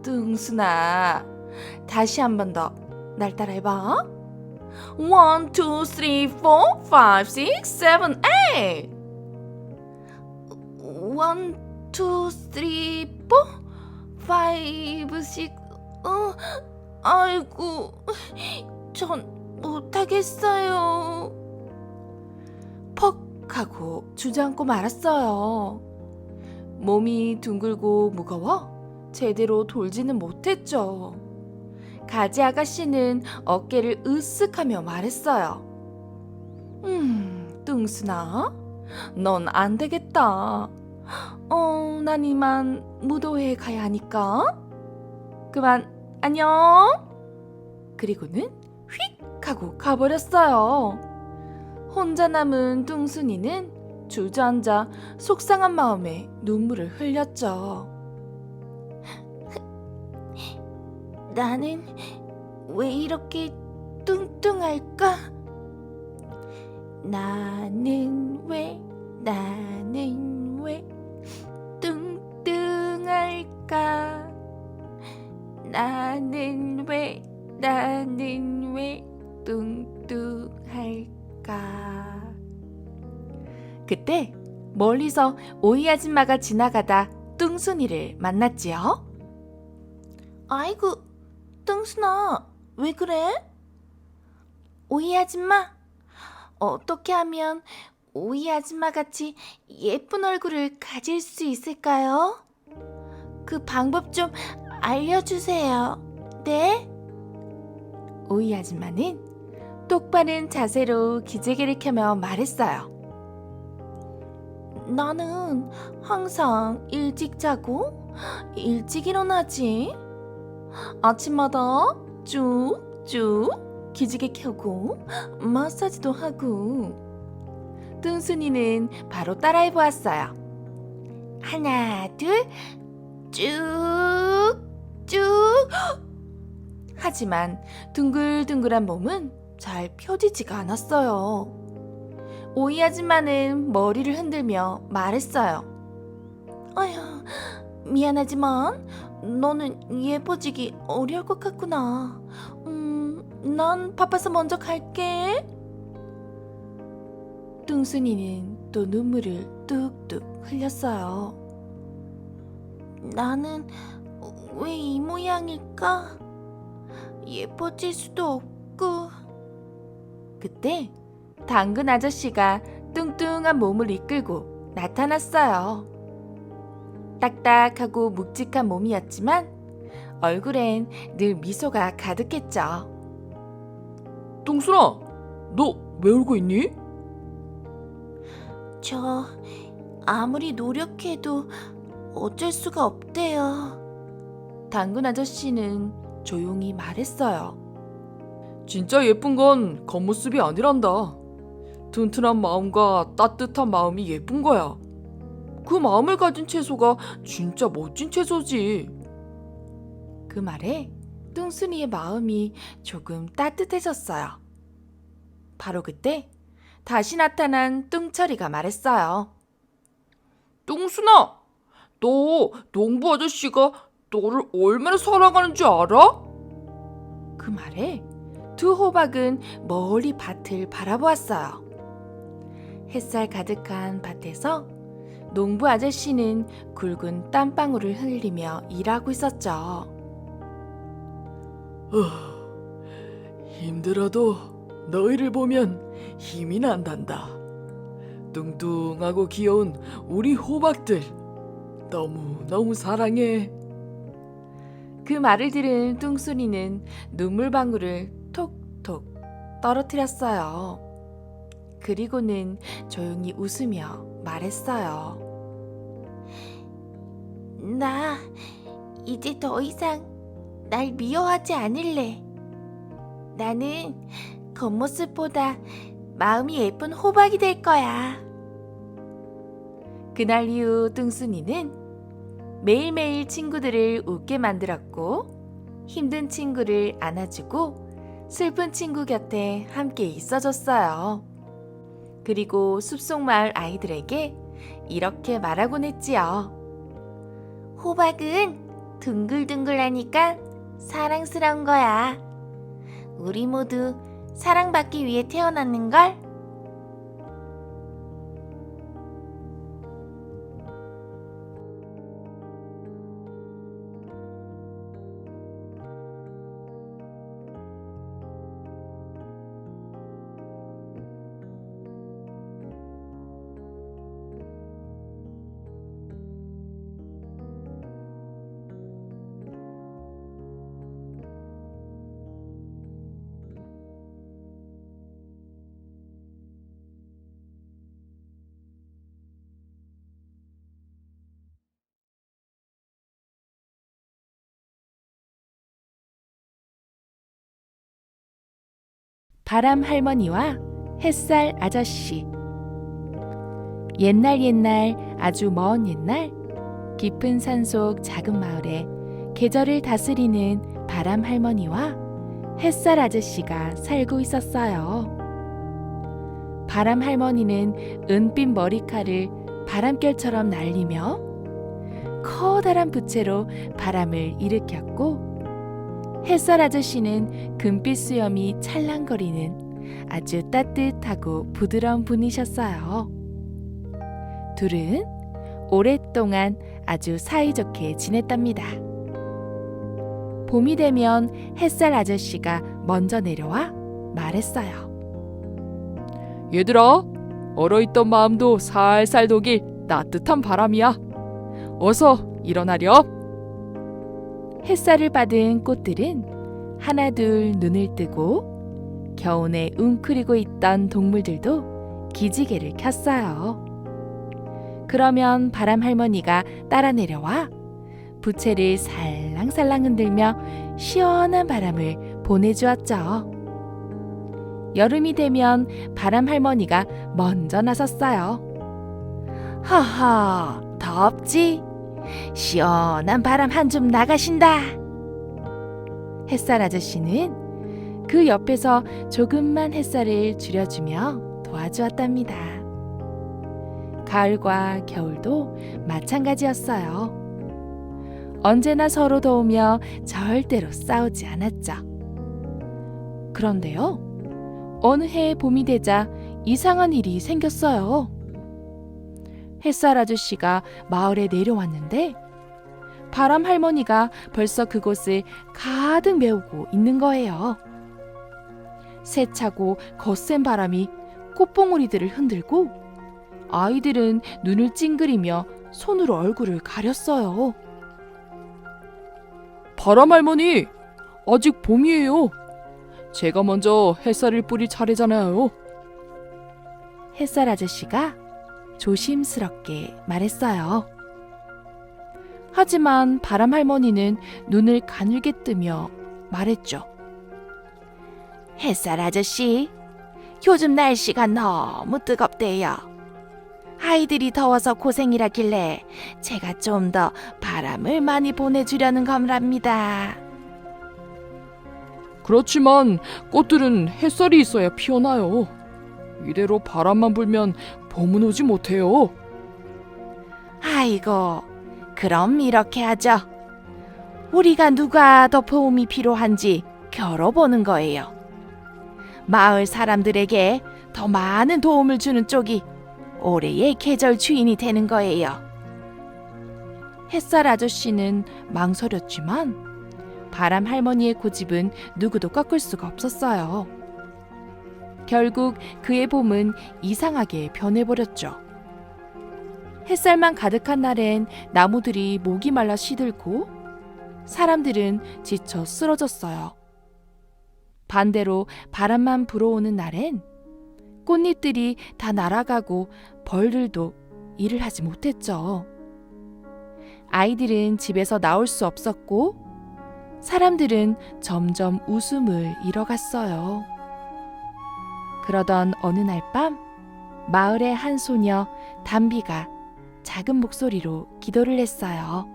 A: 뚱순아. 다시 한 번 더 날 따라해봐. 1, 2, 3, 4, 5, 6, 7, 8.
C: 1, 2, 3, 4? 5, 6, 아이고, 전 못하겠어요.
A: 퍽 하고 주저앉고 말았어요. 몸이 둥글고 무거워 제대로 돌지는 못했죠. 가지 아가씨는 어깨를 으쓱하며 말했어요. 뚱순아, 넌 안 되겠다. 난 이만 무도회에 가야 하니까. 그만, 안녕. 그리고는 휙 하고 가버렸어요. 혼자 남은 뚱순이는 주저앉아 속상한 마음에 눈물을 흘렸죠.
C: 나는 왜 이렇게 뚱뚱할까? 나는 왜 뚱뚱할까? 나는 왜 뚱뚱할까?
A: 그때 멀리서 오이 아줌마가 지나가다 뚱순이를 만났지요.
C: 아이고, 뚱순아, 왜 그래? 오이 아줌마, 어떻게 하면 오이 아줌마 같이 예쁜 얼굴을 가질 수 있을까요? 그 방법 좀 알려주세요. 네?
A: 오이 아줌마는 똑바른 자세로 기재기를 켜며 말했어요.
C: 나는 항상 일찍 자고 일찍 일어나지.
A: 아침마다 쭉쭉 기지개 켜고 마사지도 하고. 뚱순이는 바로 따라해보았어요.
C: 하나, 둘, 쭉.
A: 하지만 둥글둥글한 몸은 잘 펴지지가 않았어요. 오이 아줌마는 머리를 흔들며 말했어요.
C: 아휴, 미안하지만 너는 예뻐지기 어려울 것 같구나. 난 바빠서 먼저 갈게.
A: 뚱순이는 또 눈물을 뚝뚝 흘렸어요.
C: 나는 왜 이 모양일까? 예뻐질 수도 없고.
A: 그때 당근 아저씨가 뚱뚱한 몸을 이끌고 나타났어요. 딱딱하고 묵직한 몸이었지만 얼굴엔 늘 미소가 가득했죠.
B: 뚱순아, 너 왜 울고 있니?
C: 저 아무리 노력해도 어쩔 수가 없대요.
A: 당근 아저씨는 조용히 말했어요.
B: 진짜 예쁜 건 겉모습이 아니란다. 튼튼한 마음과 따뜻한 마음이 예쁜 거야. 그 마음을 가진 채소가 진짜 멋진 채소지.
A: 그 말에 뚱순이의 마음이 조금 따뜻해졌어요. 바로 그때 다시 나타난 뚱철이가 말했어요.
B: 뚱순아, 너 농부 아저씨가 너를 얼마나 사랑하는지 알아?
A: 그 말에 두 호박은 멀리 밭을 바라보았어요. 햇살 가득한 밭에서 농부 아저씨는 굵은 땀방울을 흘리며 일하고 있었죠.
B: 힘들어도 너희를 보면 힘이 난단다. 뚱뚱하고 귀여운 우리 호박들 너무 사랑해.
A: 그 말을 들은 뚱순이는 눈물방울을 톡톡 떨어뜨렸어요. 그리고는 조용히 웃으며 말했어요.
C: 나 이제 더 이상 날 미워하지 않을래. 나는 겉모습보다 마음이 예쁜 호박이 될 거야.
A: 그날 이후 뚱순이는 매일매일 친구들을 웃게 만들었고 힘든 친구를 안아주고 슬픈 친구 곁에 함께 있어줬어요. 그리고 숲속 마을 아이들에게 이렇게 말하곤 했지요.
C: 호박은 둥글둥글하니까 사랑스러운 거야. 우리 모두 사랑받기 위해 태어났는걸?
A: 바람 할머니와 햇살 아저씨. 옛날 아주 먼 옛날 깊은 산속 작은 마을에 계절을 다스리는 바람 할머니와 햇살 아저씨가 살고 있었어요. 바람 할머니는 은빛 머리칼을 바람결처럼 날리며 커다란 부채로 바람을 일으켰고 햇살 아저씨는 금빛 수염이 찰랑거리는 아주 따뜻하고 부드러운 분이셨어요. 둘은 오랫동안 아주 사이좋게 지냈답니다. 봄이 되면 햇살 아저씨가 먼저 내려와 말했어요.
B: 얘들아, 얼어있던 마음도 살살 녹일 따뜻한 바람이야. 어서 일어나렴.
A: 햇살을 받은 꽃들은 하나둘 눈을 뜨고 겨우내 웅크리고 있던 동물들도 기지개를 켰어요. 그러면 바람 할머니가 따라 내려와 부채를 살랑살랑 흔들며 시원한 바람을 보내주었죠. 여름이 되면 바람 할머니가 먼저 나섰어요. 허허, 덥지? 시원한 바람 한 줌 나가신다. 햇살 아저씨는 그 옆에서 조금만 햇살을 줄여주며 도와주었답니다. 가을과 겨울도 마찬가지였어요. 언제나 서로 도우며 절대로 싸우지 않았죠. 그런데요, 어느 해 봄이 되자 이상한 일이 생겼어요. 햇살 아저씨가 마을에 내려왔는데 바람 할머니가 벌써 그곳을 가득 메우고 있는 거예요. 세차고 거센 바람이 꽃봉오리들을 흔들고 아이들은 눈을 찡그리며 손으로 얼굴을 가렸어요.
B: 바람 할머니, 아직 봄이에요. 제가 먼저 햇살을 뿌릴 차례잖아요.
A: 햇살 아저씨가 조심스럽게 말했어요. 하지만 바람 할머니는 눈을 가늘게 뜨며 말했죠.
C: 햇살 아저씨, 요즘 날씨가 너무 뜨겁대요. 아이들이 더워서 고생이라길래 제가 좀 더 바람을 많이 보내주려는 겁랍니다.
B: 그렇지만 꽃들은 햇살이 있어야 피어나요. 이대로 바람만 불면 봄은 오지 못해요.
C: 아이고, 그럼 이렇게 하죠. 우리가 누가 더 도움이 필요한지 겨뤄보는 거예요. 마을 사람들에게 더 많은 도움을 주는 쪽이 올해의 계절 주인이 되는 거예요.
A: 햇살 아저씨는 망설였지만 바람 할머니의 고집은 누구도 꺾을 수가 없었어요. 결국 그의 봄은 이상하게 변해버렸죠. 햇살만 가득한 날엔 나무들이 목이 말라 시들고 사람들은 지쳐 쓰러졌어요. 반대로 바람만 불어오는 날엔 꽃잎들이 다 날아가고 벌들도 일을 하지 못했죠. 아이들은 집에서 나올 수 없었고 사람들은 점점 웃음을 잃어갔어요. 그러던 어느 날 밤 마을의 한 소녀 담비가 작은 목소리로 기도를 했어요.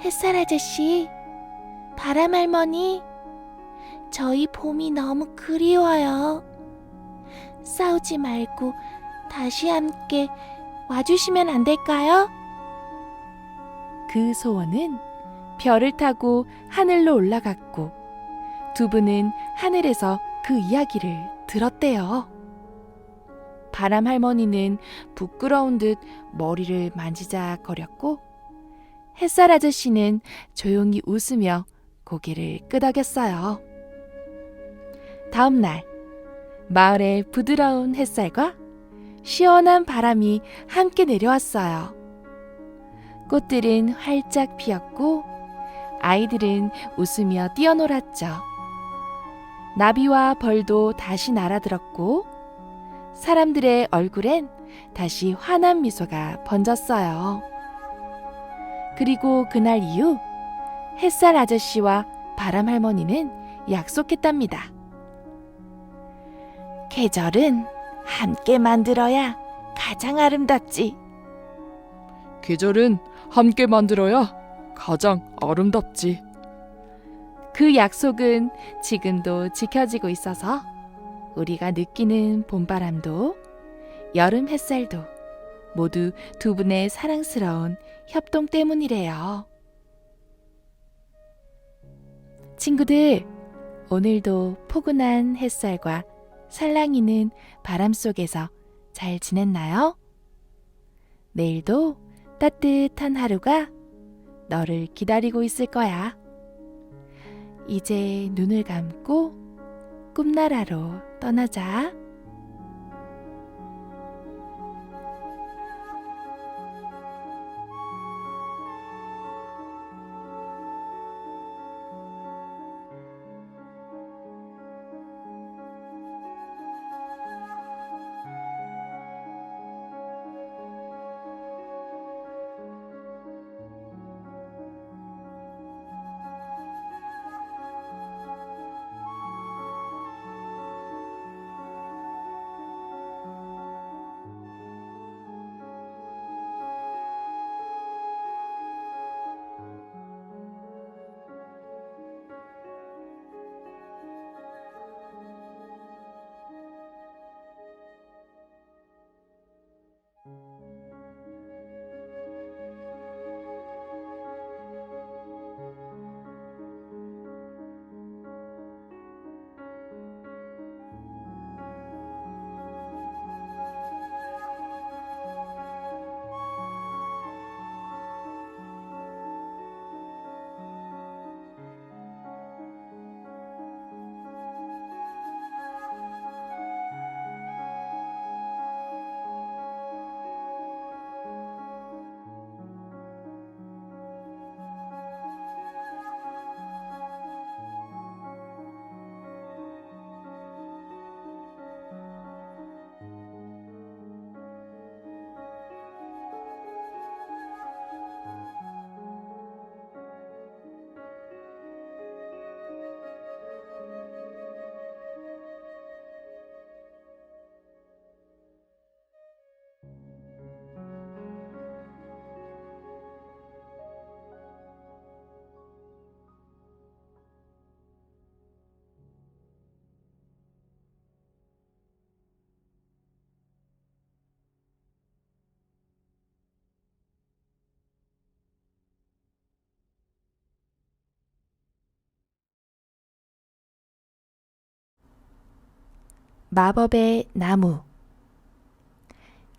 C: 햇살 아저씨, 바람 할머니, 저희 봄이 너무 그리워요. 싸우지 말고 다시 함께 와주시면 안 될까요?
A: 그 소원은 별을 타고 하늘로 올라갔고 두 분은 하늘에서 그 이야기를 들었대요. 바람 할머니는 부끄러운 듯 머리를 만지작거렸고 햇살 아저씨는 조용히 웃으며 고개를 끄덕였어요. 다음 날 마을에 부드러운 햇살과 시원한 바람이 함께 내려왔어요. 꽃들은 활짝 피었고 아이들은 웃으며 뛰어놀았죠. 나비와 벌도 다시 날아들었고 사람들의 얼굴엔 다시 환한 미소가 번졌어요. 그리고 그날 이후 햇살 아저씨와 바람 할머니는 약속했답니다.
C: 계절은 함께 만들어야 가장 아름답지.
B: 계절은 함께 만들어야 가장 아름답지.
A: 그 약속은 지금도 지켜지고 있어서 우리가 느끼는 봄바람도 여름 햇살도 모두 두 분의 사랑스러운 협동 때문이래요. 친구들, 오늘도 포근한 햇살과 살랑이는 바람 속에서 잘 지냈나요? 내일도 따뜻한 하루가 너를 기다리고 있을 거야. 이제 눈을 감고 꿈나라로 떠나자.
C: 마법의 나무.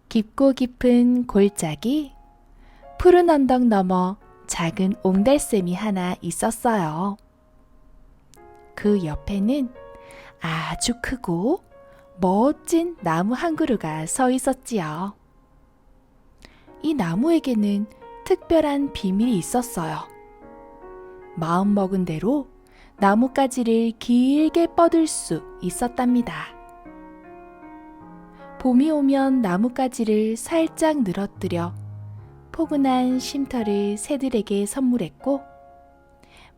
C: 깊고 깊은 골짜기, 푸른 언덕 너머 작은 옹달샘이 하나 있었어요. 그 옆에는 아주 크고 멋진 나무 한 그루가 서 있었지요. 이 나무에게는 특별한 비밀이 있었어요. 마음먹은 대로 나뭇가지를 길게 뻗을 수 있었답니다. 봄이 오면 나뭇가지를 살짝 늘어뜨려 포근한 쉼터를 새들에게 선물했고,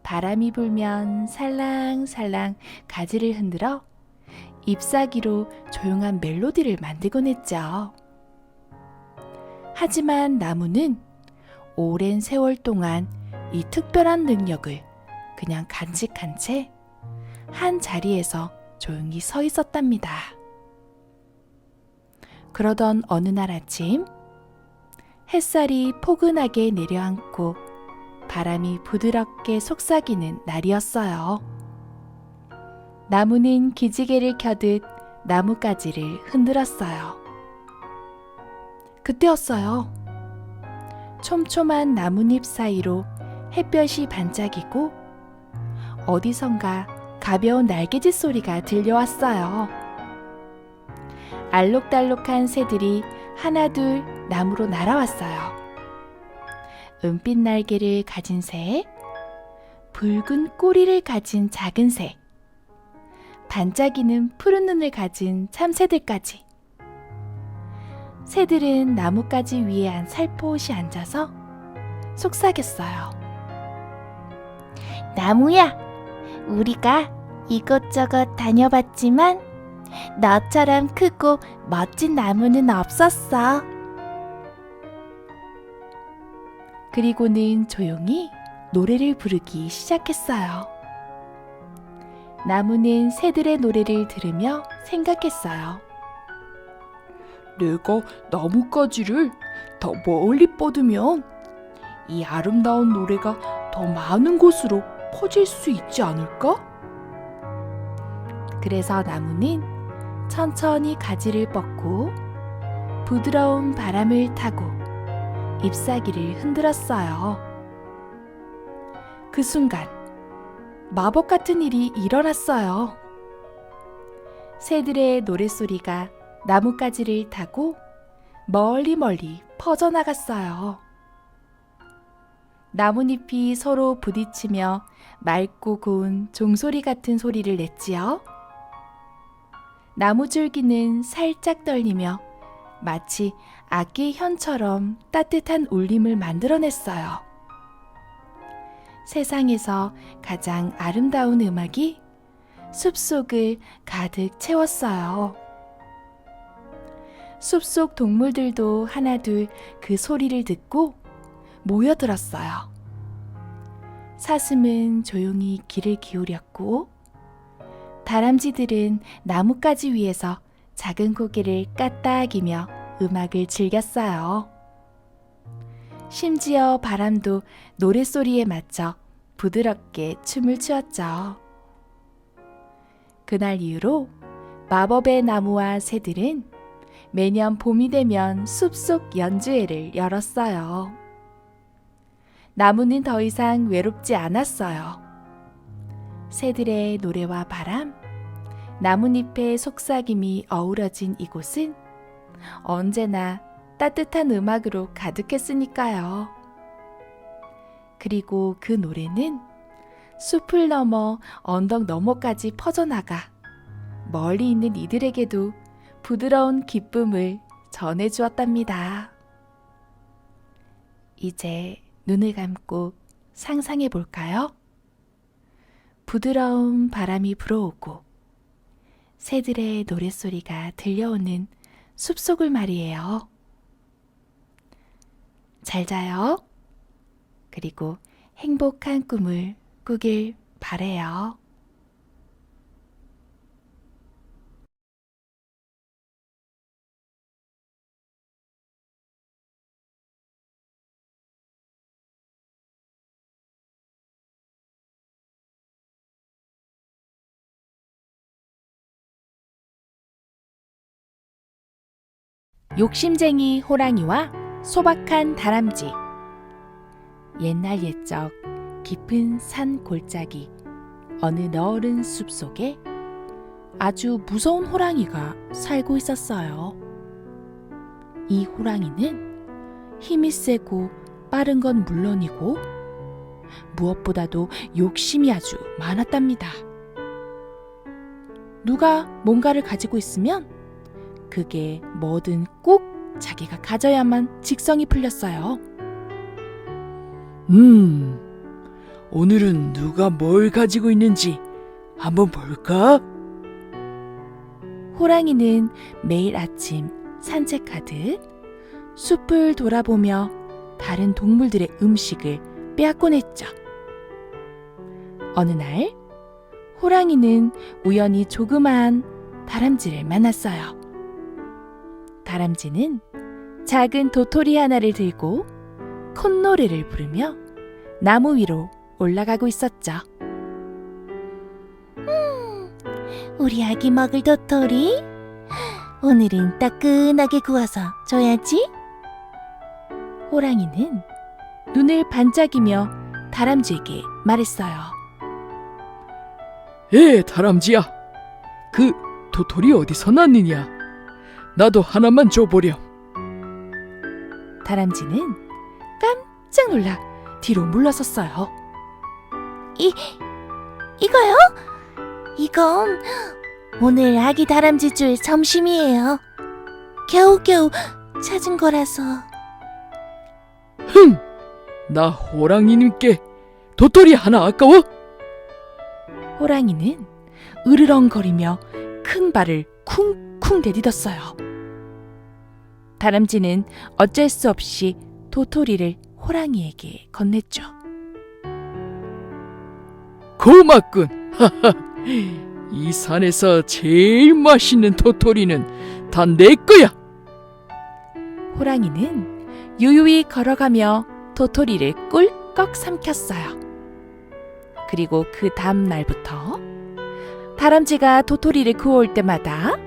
C: 바람이 불면 살랑살랑 가지를 흔들어 잎사귀로 조용한 멜로디를 만들곤 했죠. 하지만 나무는 오랜 세월 동안 이 특별한 능력을 그냥 간직한 채 한 자리에서 조용히 서 있었답니다. 그러던 어느 날 아침, 햇살이 포근하게 내려앉고 바람이 부드럽게 속삭이는 날이었어요. 나무는 기지개를 켜듯 나뭇가지를 흔들었어요. 그때였어요. 촘촘한 나뭇잎 사이로 햇볕이 반짝이고 어디선가 가벼운 날개짓 소리가 들려왔어요. 알록달록한 새들이 하나둘 나무로 날아왔어요. 은빛 날개를 가진 새, 붉은 꼬리를 가진 작은 새, 반짝이는 푸른 눈을 가진 참새들까지. 새들은 나뭇가지 위에 살포시 앉아서 속삭였어요. 나무야, 우리가 이것저것 다녀봤지만 너처럼 크고 멋진 나무는 없었어. 그리고는 조용히 노래를 부르기 시작했어요. 나무는 새들의 노래를 들으며 생각했어요.
B: 내가 나뭇가지를 더 멀리 뻗으면 이 아름다운 노래가 더 많은 곳으로 퍼질 수 있지 않을까?
C: 그래서 나무는 천천히 가지를 뻗고 부드러운 바람을 타고 잎사귀를 흔들었어요. 그 순간 마법 같은 일이 일어났어요. 새들의 노랫소리가 나뭇가지를 타고 멀리 퍼져나갔어요. 나뭇잎이 서로 부딪히며 맑고 고운 종소리 같은 소리를 냈지요. 나무줄기는 살짝 떨리며 마치 악기 현처럼 따뜻한 울림을 만들어냈어요. 세상에서 가장 아름다운 음악이 숲속을 가득 채웠어요. 숲속 동물들도 하나둘 그 소리를 듣고 모여들었어요. 사슴은 조용히 귀를 기울였고, 다람쥐들은 나뭇가지 위에서 작은 고개를 까딱이며 음악을 즐겼어요. 심지어 바람도 노랫소리에 맞춰 부드럽게 춤을 추었죠. 그날 이후로 마법의 나무와 새들은 매년 봄이 되면 숲속 연주회를 열었어요. 나무는 더 이상 외롭지 않았어요. 새들의 노래와 바람, 나뭇잎의 속삭임이 어우러진 이곳은 언제나 따뜻한 음악으로 가득했으니까요. 그리고 그 노래는 숲을 넘어 언덕 너머까지 퍼져나가 멀리 있는 이들에게도 부드러운 기쁨을 전해주었답니다. 이제 눈을 감고 상상해 볼까요? 부드러운 바람이 불어오고 새들의 노랫소리가 들려오는 숲속을 말이에요. 잘 자요. 그리고 행복한 꿈을 꾸길 바래요. 욕심쟁이 호랑이와 소박한 다람쥐. 옛날 옛적 깊은 산 골짜기 어느 너른 숲 속에 아주 무서운 호랑이가 살고 있었어요. 이 호랑이는 힘이 세고 빠른 건 물론이고 무엇보다도 욕심이 아주 많았답니다. 누가 뭔가를 가지고 있으면 그게 뭐든 꼭 자기가 가져야만 직성이 풀렸어요.
B: 오늘은 누가 뭘 가지고 있는지 한번 볼까?
C: 호랑이는 매일 아침 산책하듯 숲을 돌아보며 다른 동물들의 음식을 빼앗곤 했죠. 어느 날 호랑이는 우연히 조그마한 다람쥐를 만났어요. 다람쥐는 작은 도토리 하나를 들고 콧노래를 부르며 나무 위로 올라가고 있었죠.
D: 우리 아기 먹을 도토리? 오늘은 따끈하게 구워서 줘야지.
C: 호랑이는 눈을 반짝이며 다람쥐에게 말했어요.
B: 다람쥐야. 그 도토리 어디서 났느냐? 나도 하나만 줘보렴.
C: 다람쥐는 깜짝 놀라 뒤로 물러섰어요.
D: 이거요? 이건 오늘 아기 다람쥐 줄 점심이에요. 겨우겨우 찾은 거라서.
B: 나 호랑이님께 도토리 하나 아까워?
C: 호랑이는 으르렁거리며 큰 발을 쿵쿵 내딛었어요. 다람쥐는 어쩔 수 없이 도토리를 호랑이에게 건넸죠.
B: 고맙군. 이 산에서 제일 맛있는 도토리는 다 내 거야.
C: 호랑이는 유유히 걸어가며 도토리를 꿀꺽 삼켰어요. 그리고 그 다음 날부터 다람쥐가 도토리를 구워올 때마다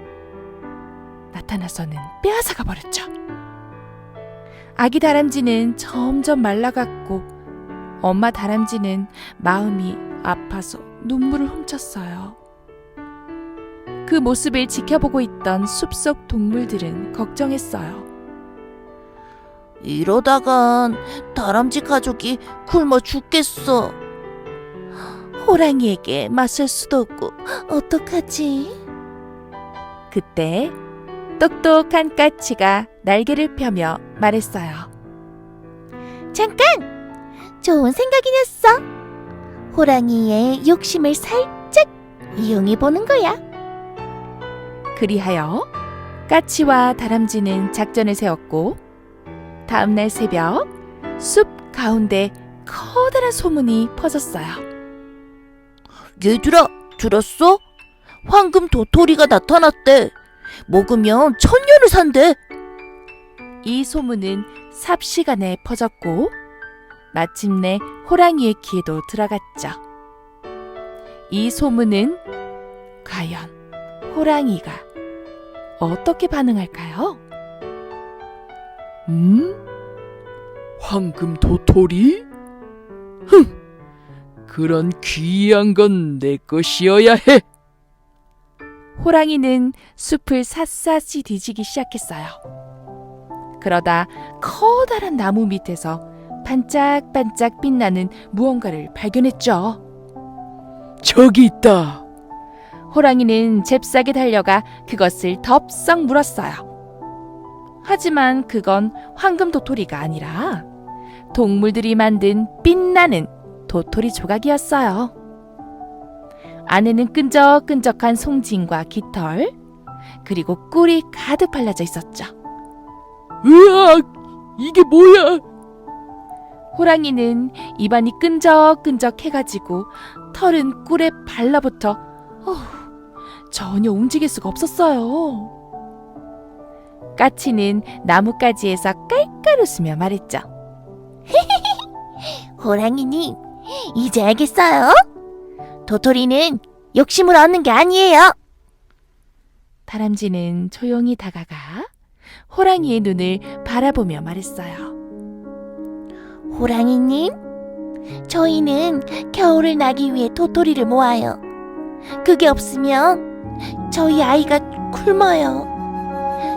C: 나타나서는 빼앗아가 버렸죠. 아기 다람쥐는 점점 말라갔고 엄마 다람쥐는 마음이 아파서 눈물을 훔쳤어요. 그 모습을 지켜보고 있던 숲속 동물들은 걱정했어요.
D: 이러다간 다람쥐 가족이 굶어 죽겠어. 호랑이에게 맞설 수도 없고 어떡하지?
C: 그때 똑똑한 까치가 날개를 펴며 말했어요.
D: 잠깐! 좋은 생각이 났어. 호랑이의 욕심을 살짝 이용해보는 거야.
C: 그리하여 까치와 다람쥐는 작전을 세웠고 다음날 새벽 숲 가운데 커다란 소문이 퍼졌어요.
D: 얘들아, 들었어? 황금 도토리가 나타났대. 먹으면 1000년을 산대.
C: 이 소문은 삽시간에 퍼졌고 마침내 호랑이의 귀에도 들어갔죠. 이 소문은 과연 호랑이가 어떻게 반응할까요?
B: 황금 도토리? 그런 귀한 건 내 것이어야 해.
C: 호랑이는 숲을 샅샅이 뒤지기 시작했어요. 그러다 커다란 나무 밑에서 반짝반짝 빛나는 무언가를 발견했죠.
B: 저기 있다.
C: 호랑이는 잽싸게 달려가 그것을 덥석 물었어요. 하지만 그건 황금 도토리가 아니라 동물들이 만든 빛나는 도토리 조각이었어요. 안에는 끈적끈적한 송진과 깃털, 그리고 꿀이 가득 발라져 있었죠.
B: 으악! 이게 뭐야?
C: 호랑이는 입안이 끈적끈적해가지고 털은 꿀에 발라붙어 전혀 움직일 수가 없었어요. 까치는 나뭇가지에서 깔깔 웃으며 말했죠.
D: 호랑이님, 이제 알겠어요? 도토리는 욕심을 얻는 게 아니에요.
C: 다람쥐는 조용히 다가가 호랑이의 눈을 바라보며 말했어요.
D: 호랑이님, 저희는 겨울을 나기 위해 도토리를 모아요. 그게 없으면 저희 아이가 굶어요.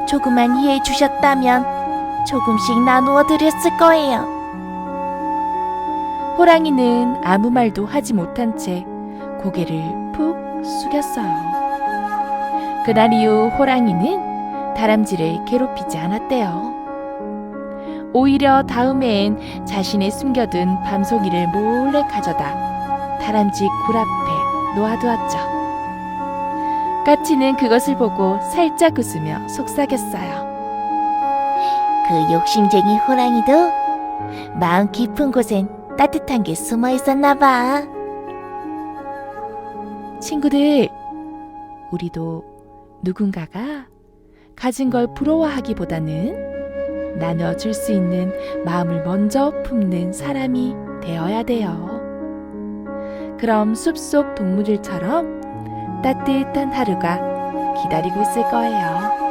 D: 조금만 이해해 주셨다면 조금씩 나누어 드렸을 거예요.
C: 호랑이는 아무 말도 하지 못한 채 고개를 푹 숙였어요. 그날 이후 호랑이는 다람쥐를 괴롭히지 않았대요. 오히려 다음해엔 자신의 숨겨둔 밤송이를 몰래 가져다 다람쥐 굴 앞에 놓아두었죠. 까치는 그것을 보고 살짝 웃으며 속삭였어요.
D: 그 욕심쟁이 호랑이도 마음 깊은 곳엔 따뜻한 게 숨어 있었나 봐.
C: 친구들, 우리도 누군가가 가진 걸 부러워하기보다는 나눠줄 수 있는 마음을 먼저 품는 사람이 되어야 돼요. 그럼 숲속 동물들처럼 따뜻한 하루가 기다리고 있을 거예요.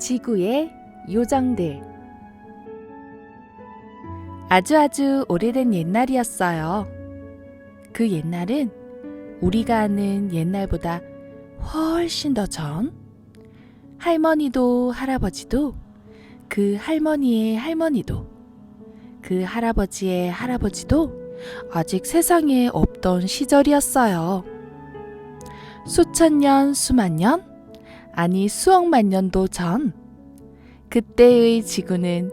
C: 지구의 요정들. 아주 오래된 옛날이었어요. 그 옛날은 우리가 아는 옛날보다 훨씬 더 전, 할머니도 할아버지도 그 할머니의 할머니도 그 할아버지의 할아버지도 아직 세상에 없던 시절이었어요. 수천 년, 수만 년, 아니 수억만 년도 전, 그때의 지구는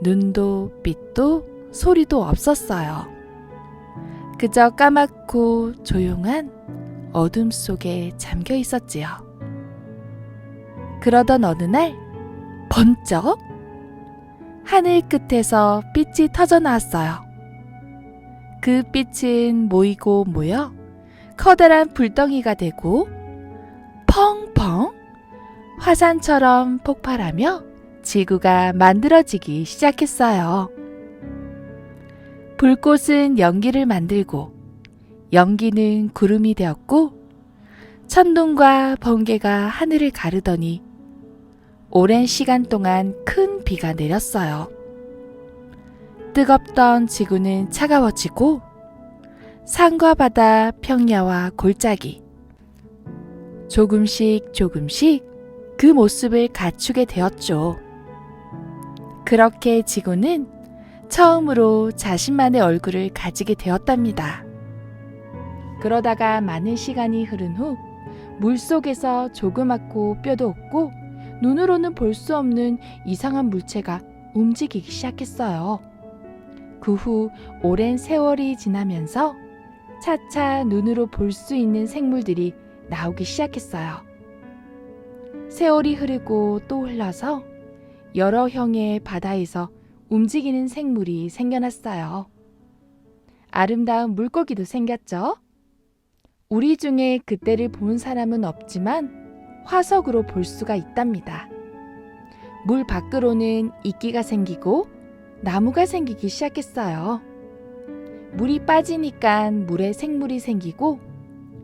C: 눈도 빛도 소리도 없었어요. 그저 까맣고 조용한 어둠 속에 잠겨 있었지요. 그러던 어느 날 번쩍 하늘 끝에서 빛이 터져 나왔어요. 그 빛은 모이고 모여 커다란 불덩이가 되고 펑펑 화산처럼 폭발하며 지구가 만들어지기 시작했어요. 불꽃은 연기를 만들고 연기는 구름이 되었고 천둥과 번개가 하늘을 가르더니 오랜 시간 동안 큰 비가 내렸어요. 뜨겁던 지구는 차가워지고 산과 바다, 평야와 골짜기 조금씩 조금씩 그 모습을 갖추게 되었죠. 그렇게 지구는 처음으로 자신만의 얼굴을 가지게 되었답니다. 그러다가 많은 시간이 흐른 후 물속에서 조그맣고 뼈도 없고 눈으로는 볼 수 없는 이상한 물체가 움직이기 시작했어요. 그 후 오랜 세월이 지나면서 차차 눈으로 볼 수 있는 생물들이 나오기 시작했어요. 세월이 흐르고 또 흘러서 여러 형의 바다에서 움직이는 생물이 생겨났어요. 아름다운 물고기도 생겼죠. 우리 중에 그때를 본 사람은 없지만 화석으로 볼 수가 있답니다. 물 밖으로는 이끼가 생기고 나무가 생기기 시작했어요. 물이 빠지니까 물에 생물이 생기고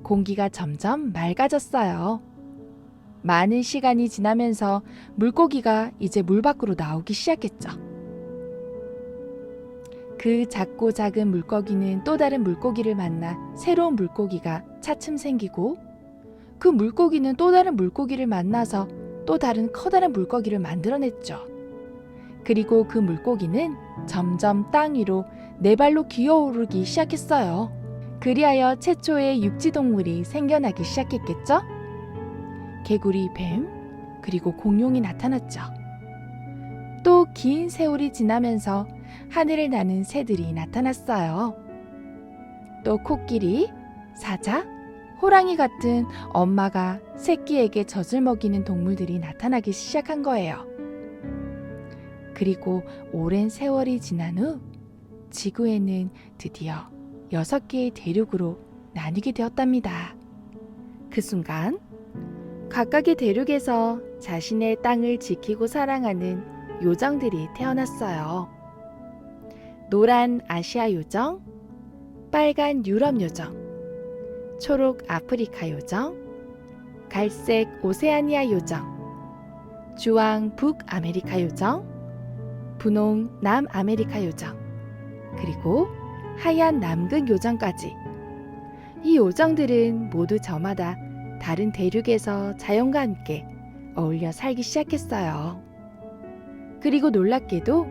C: 공기가 점점 맑아졌어요. 많은 시간이 지나면서 물고기가 이제 물 밖으로 나오기 시작했죠. 그 작고 작은 물고기는 또 다른 물고기를 만나 새로운 물고기가 차츰 생기고 그 물고기는 또 다른 물고기를 만나서 또 다른 커다란 물고기를 만들어냈죠. 그리고 그 물고기는 점점 땅 위로 네 발로 기어오르기 시작했어요. 그리하여 최초의 육지동물이 생겨나기 시작했겠죠? 개구리, 뱀, 그리고 공룡이 나타났죠. 또 긴 세월이 지나면서 하늘을 나는 새들이 나타났어요. 또 코끼리, 사자, 호랑이 같은 엄마가 새끼에게 젖을 먹이는 동물들이 나타나기 시작한 거예요. 그리고 오랜 세월이 지난 후 지구에는 드디어 6개의 대륙으로 나뉘게 되었답니다. 그 순간 각각의 대륙에서 자신의 땅을 지키고 사랑하는 요정들이 태어났어요. 노란 아시아 요정, 빨간 유럽 요정, 초록 아프리카 요정, 갈색 오세아니아 요정, 주황 북아메리카 요정, 분홍 남아메리카 요정, 그리고 하얀 남극 요정까지. 이 요정들은 모두 저마다 다른 대륙에서 자연과 함께 어울려 살기 시작했어요. 그리고 놀랍게도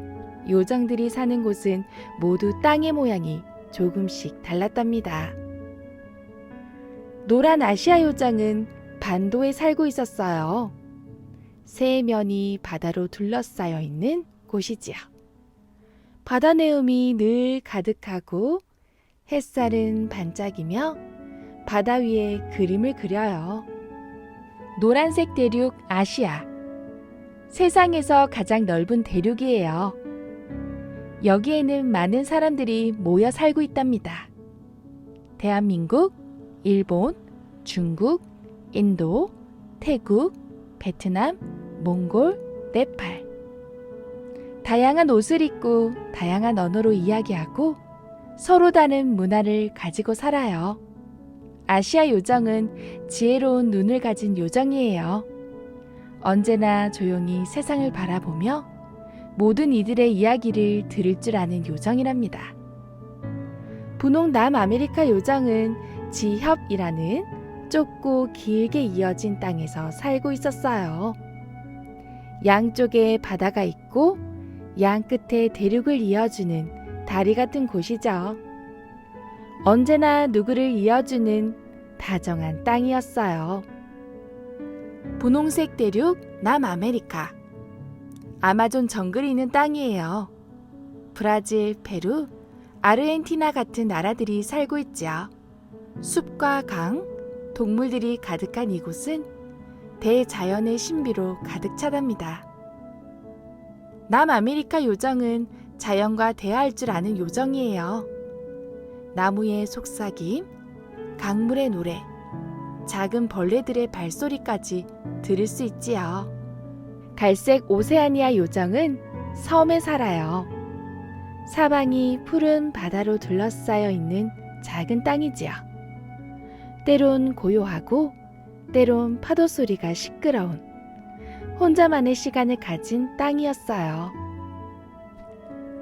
C: 요정들이 사는 곳은 모두 땅의 모양이 조금씩 달랐답니다. 노란 아시아 요정은 반도에 살고 있었어요. 세면이 바다로 둘러싸여 있는 곳이지요. 바다 내음이 늘 가득하고 햇살은 반짝이며 바다 위에 그림을 그려요. 노란색 대륙 아시아. 세상에서 가장 넓은 대륙이에요. 여기에는 많은 사람들이 모여 살고 있답니다. 대한민국, 일본, 중국, 인도, 태국, 베트남, 몽골, 네팔. 다양한 옷을 입고 다양한 언어로 이야기하고 서로 다른 문화를 가지고 살아요. 아시아 요정은 지혜로운 눈을 가진 요정이에요. 언제나 조용히 세상을 바라보며 모든 이들의 이야기를 들을 줄 아는 요정이랍니다. 분홍 남아메리카 요정은 지협이라는 좁고 길게 이어진 땅에서 살고 있었어요. 양쪽에 바다가 있고 양 끝에 대륙을 이어주는 다리 같은 곳이죠. 언제나 누구를 이어주는
A: 다정한 땅이었어요. 분홍색 대륙 남아메리카. 아마존 정글이 있는 땅이에요. 브라질, 페루, 아르헨티나 같은 나라들이 살고 있죠. 숲과 강, 동물들이 가득한 이곳은 대자연의 신비로 가득 차답니다. 남아메리카 요정은 자연과 대화할 줄 아는 요정이에요. 나무의 속삭임, 강물의 노래, 작은 벌레들의 발소리까지 들을 수 있지요. 갈색 오세아니아 요정은 섬에 살아요. 사방이 푸른 바다로 둘러싸여 있는 작은 땅이지요. 때론 고요하고 때론 파도 소리가 시끄러운 혼자만의 시간을 가진 땅이었어요.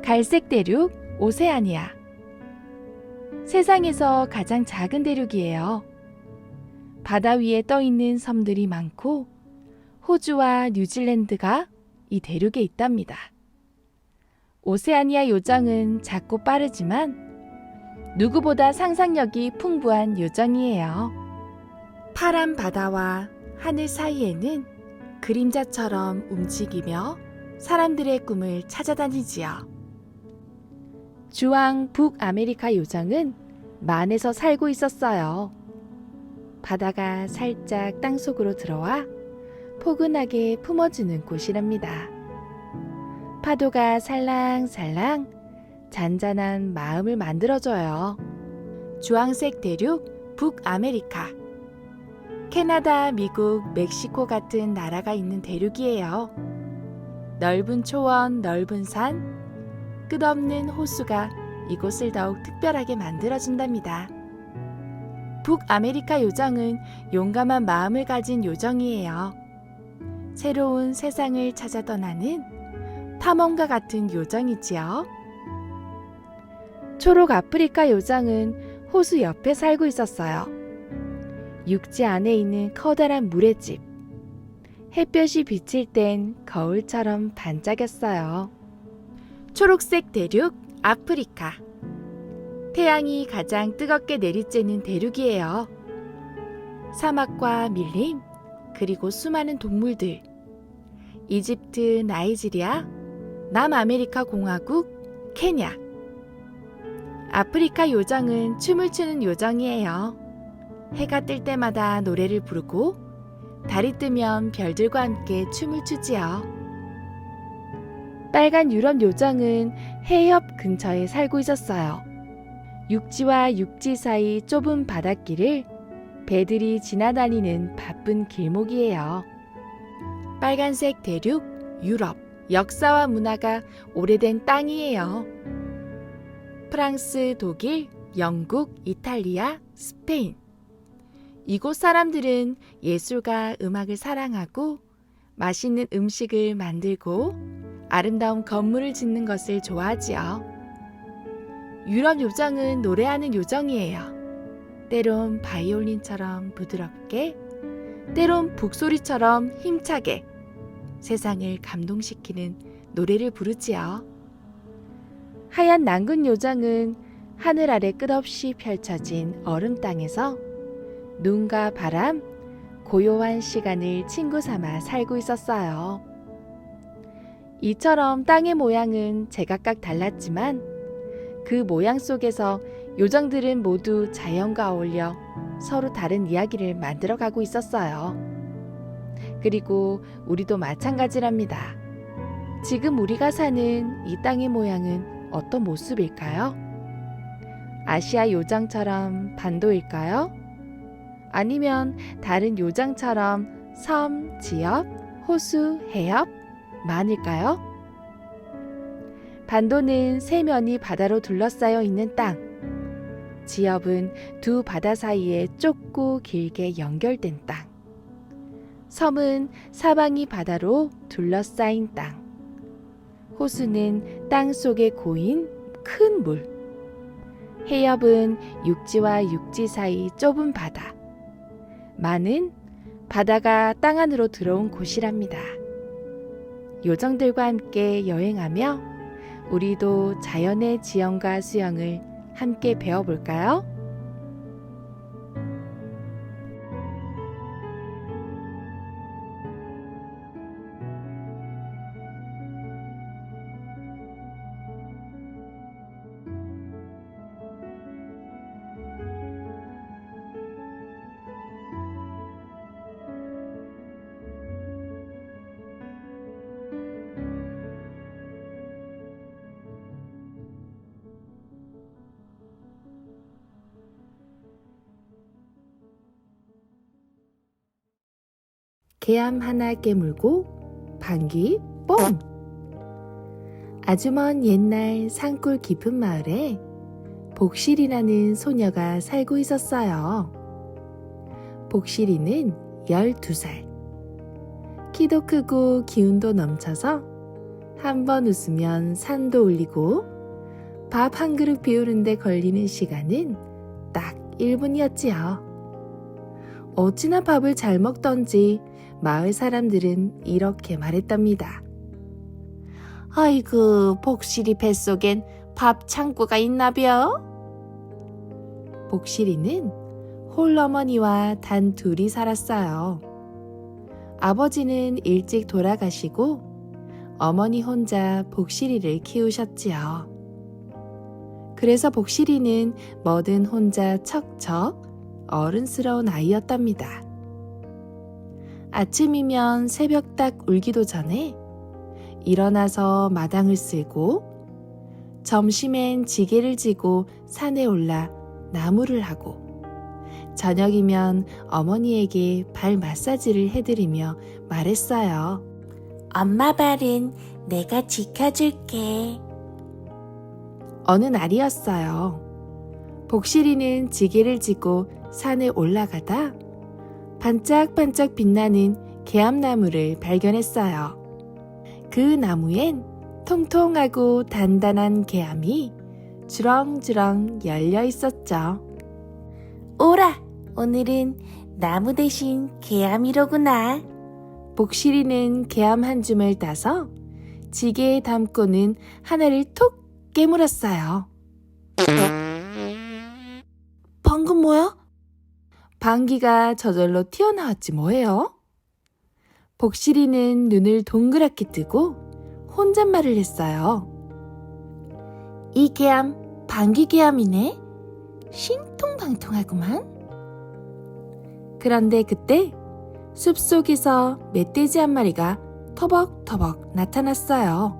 A: 갈색 대륙 오세아니아. 세상에서 가장 작은 대륙이에요. 바다 위에 떠 있는 섬들이 많고 호주와 뉴질랜드가 이 대륙에 있답니다. 오세아니아 요정은 작고 빠르지만 누구보다 상상력이 풍부한 요정이에요. 파란 바다와 하늘 사이에는 그림자처럼 움직이며 사람들의 꿈을 찾아다니지요. 주황 북아메리카 요정은 만에서 살고 있었어요. 바다가 살짝 땅속으로 들어와 포근하게 품어주는 곳이랍니다. 파도가 살랑살랑 잔잔한 마음을 만들어줘요. 주황색 대륙 북아메리카. 캐나다, 미국, 멕시코 같은 나라가 있는 대륙이에요. 넓은 초원, 넓은 산, 끝없는 호수가 이곳을 더욱 특별하게 만들어준답니다. 북아메리카 요정은 용감한 마음을 가진 요정이에요. 새로운 세상을 찾아 떠나는 탐험가 같은 요정이지요. 초록 아프리카 요정은 호수 옆에 살고 있었어요. 육지 안에 있는 커다란 물의 집. 햇볕이 비칠 땐 거울처럼 반짝였어요. 초록색 대륙 아프리카. 태양이 가장 뜨겁게 내리쬐는 대륙이에요. 사막과 밀림, 그리고 수많은 동물들. 이집트, 나이지리아, 남아메리카 공화국, 케냐. 아프리카 요정은 춤을 추는 요정이에요. 해가 뜰 때마다 노래를 부르고 달이 뜨면 별들과 함께 춤을 추지요. 빨간 유럽 요정은 해협 근처에 살고 있었어요. 육지와 육지 사이 좁은 바닷길을 배들이 지나다니는 바쁜 길목이에요. 빨간색 대륙 유럽. 역사와 문화가 오래된 땅이에요. 프랑스, 독일, 영국, 이탈리아, 스페인. 이곳 사람들은 예술과 음악을 사랑하고 맛있는 음식을 만들고 아름다운 건물을 짓는 것을 좋아하지요. 유럽 요정은 노래하는 요정이에요. 때론 바이올린처럼 부드럽게, 때론 북소리처럼 힘차게 세상을 감동시키는 노래를 부르지요. 하얀 낭군 요정은 하늘 아래 끝없이 펼쳐진 얼음 땅에서 눈과 바람, 고요한 시간을 친구 삼아 살고 있었어요. 이처럼 땅의 모양은 제각각 달랐지만 그 모양 속에서 요정들은 모두 자연과 어울려 서로 다른 이야기를 만들어가고 있었어요. 그리고 우리도 마찬가지랍니다. 지금 우리가 사는 이 땅의 모양은 어떤 모습일까요? 아시아 요정처럼 반도일까요? 아니면 다른 요정처럼 섬, 지역, 호수, 해협, 만일까요? 반도는 세 면이 바다로 둘러싸여 있는 땅. 지역은 두 바다 사이에 좁고 길게 연결된 땅. 섬은 사방이 바다로 둘러싸인 땅. 호수는 땅 속에 고인 큰 물. 해협은 육지와 육지 사이 좁은 바다. 만은 바다가 땅 안으로 들어온 곳이랍니다. 요정들과 함께 여행하며 우리도 자연의 지형과 수영을 함께 배워볼까요? 개암 하나 깨물고 방귀 뽕! 아주 먼 옛날 산골 깊은 마을에 복실이라는 소녀가 살고 있었어요. 복실이는 12살. 키도 크고 기운도 넘쳐서 한 번 웃으면 산도 울리고 밥 한 그릇 비우는데 걸리는 시간은 딱 1분이었지요. 어찌나 밥을 잘 먹던지 마을 사람들은 이렇게 말했답니다.
C: 아이고, 복실이 뱃속엔 밥 창고가 있나벼?
A: 복실이는 홀어머니와 단 둘이 살았어요. 아버지는 일찍 돌아가시고 어머니 혼자 복실이를 키우셨지요. 그래서 복실이는 뭐든 혼자 척척 어른스러운 아이였답니다. 아침이면 새벽 딱 울기도 전에 일어나서 마당을 쓸고 점심엔 지게를 지고 산에 올라 나무를 하고 저녁이면 어머니에게 발 마사지를 해드리며 말했어요.
D: 엄마 발은 내가 지켜줄게.
A: 어느 날이었어요. 복실이는 지게를 지고 산에 올라가다 반짝반짝 빛나는 개암나무를 발견했어요. 그 나무엔 통통하고 단단한 개암이 주렁주렁 열려 있었죠.
D: 오라, 오늘은 나무 대신 개암이로구나.
A: 복실이는 개암 한 줌을 따서 지게에 담고는 하나를 톡 깨물었어요.
C: 방금 뭐야?
A: 방귀가 저절로 튀어나왔지 뭐예요? 복실이는 눈을 동그랗게 뜨고 혼잣말을 했어요.
C: 이 개암, 방귀 개암이네. 신통방통하구만.
A: 그런데 그때 숲속에서 멧돼지 한 마리가 터벅터벅 나타났어요.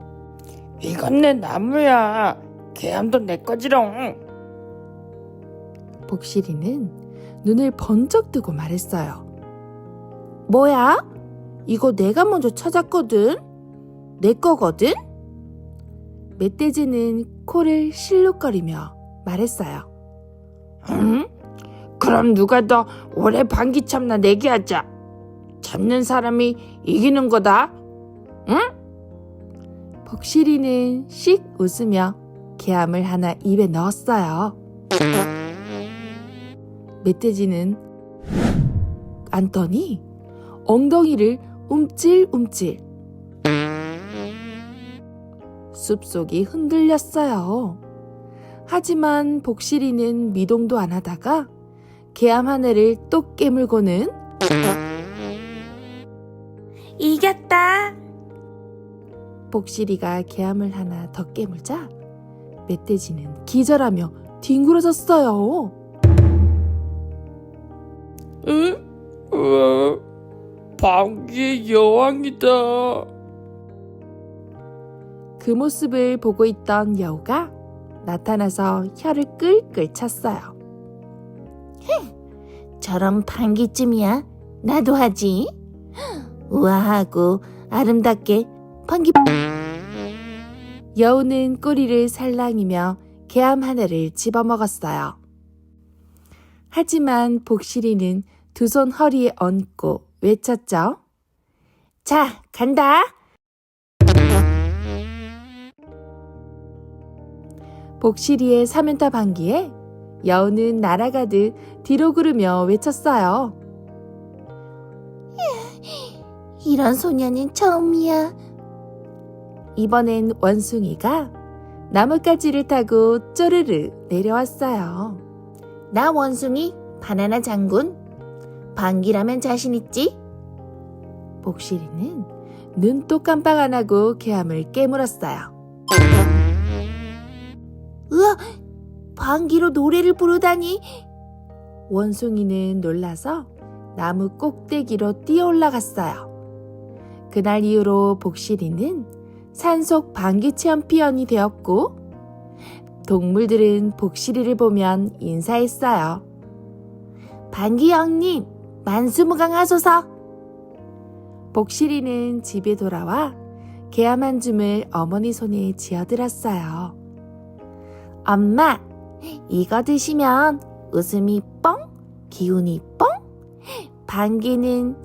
E: 이건 내 나무야. 개암도 내 거지롱.
A: 복실이는 눈을 번쩍 뜨고 말했어요. 뭐야? 이거 내가 먼저 찾았거든? 내 거거든? 멧돼지는 코를 실룩거리며 말했어요.
E: 응? 그럼 누가 더 오래 방귀 참나 내기하자. 참는 사람이 이기는 거다. 응?
A: 복실이는 씩 웃으며 개암을 하나 입에 넣었어요. 멧돼지는 앉더니 엉덩이를 움찔움찔. 숲속이 흔들렸어요. 하지만 복실이는 미동도 안 하다가 개암 하나를 또 깨물고는
D: 이겼다.
A: 복실이가 개암을 하나 더 깨물자 멧돼지는 기절하며 뒹굴어졌어요.
E: 응? 우와, 방귀의 여왕이다.
A: 그 모습을 보고 있던 여우가 나타나서 혀를 끌끌 찼어요.
D: 저런 방귀쯤이야 나도 하지. 우아하고 아름답게 방귀.
A: 여우는 꼬리를 살랑이며 개암 하나를 집어먹었어요. 하지만 복실이는 두 손 허리에 얹고 외쳤죠.
D: 자, 간다.
A: 복실이의 사면타 방귀에 여우는 날아가듯 뒤로 구르며 외쳤어요.
D: 이런 소녀는 처음이야.
A: 이번엔 원숭이가 나뭇가지를 타고 쪼르르 내려왔어요.
D: 나 원숭이 바나나 장군. 방귀라면 자신 있지?
A: 복실이는 눈도 깜빡 안 하고 개암을 깨물었어요.
D: 으아, 방귀로 노래를 부르다니.
A: 원숭이는 놀라서 나무 꼭대기로 뛰어 올라갔어요. 그날 이후로 복실이는 산속 방귀 챔피언이 되었고 동물들은 복실이를 보면 인사했어요.
D: 방귀 형님, 만수무강하소서.
A: 복실이는 집에 돌아와 계암 한 줌을 어머니 손에 쥐어들었어요. 엄마, 이거 드시면 웃음이 뻥, 기운이 뻥, 방귀는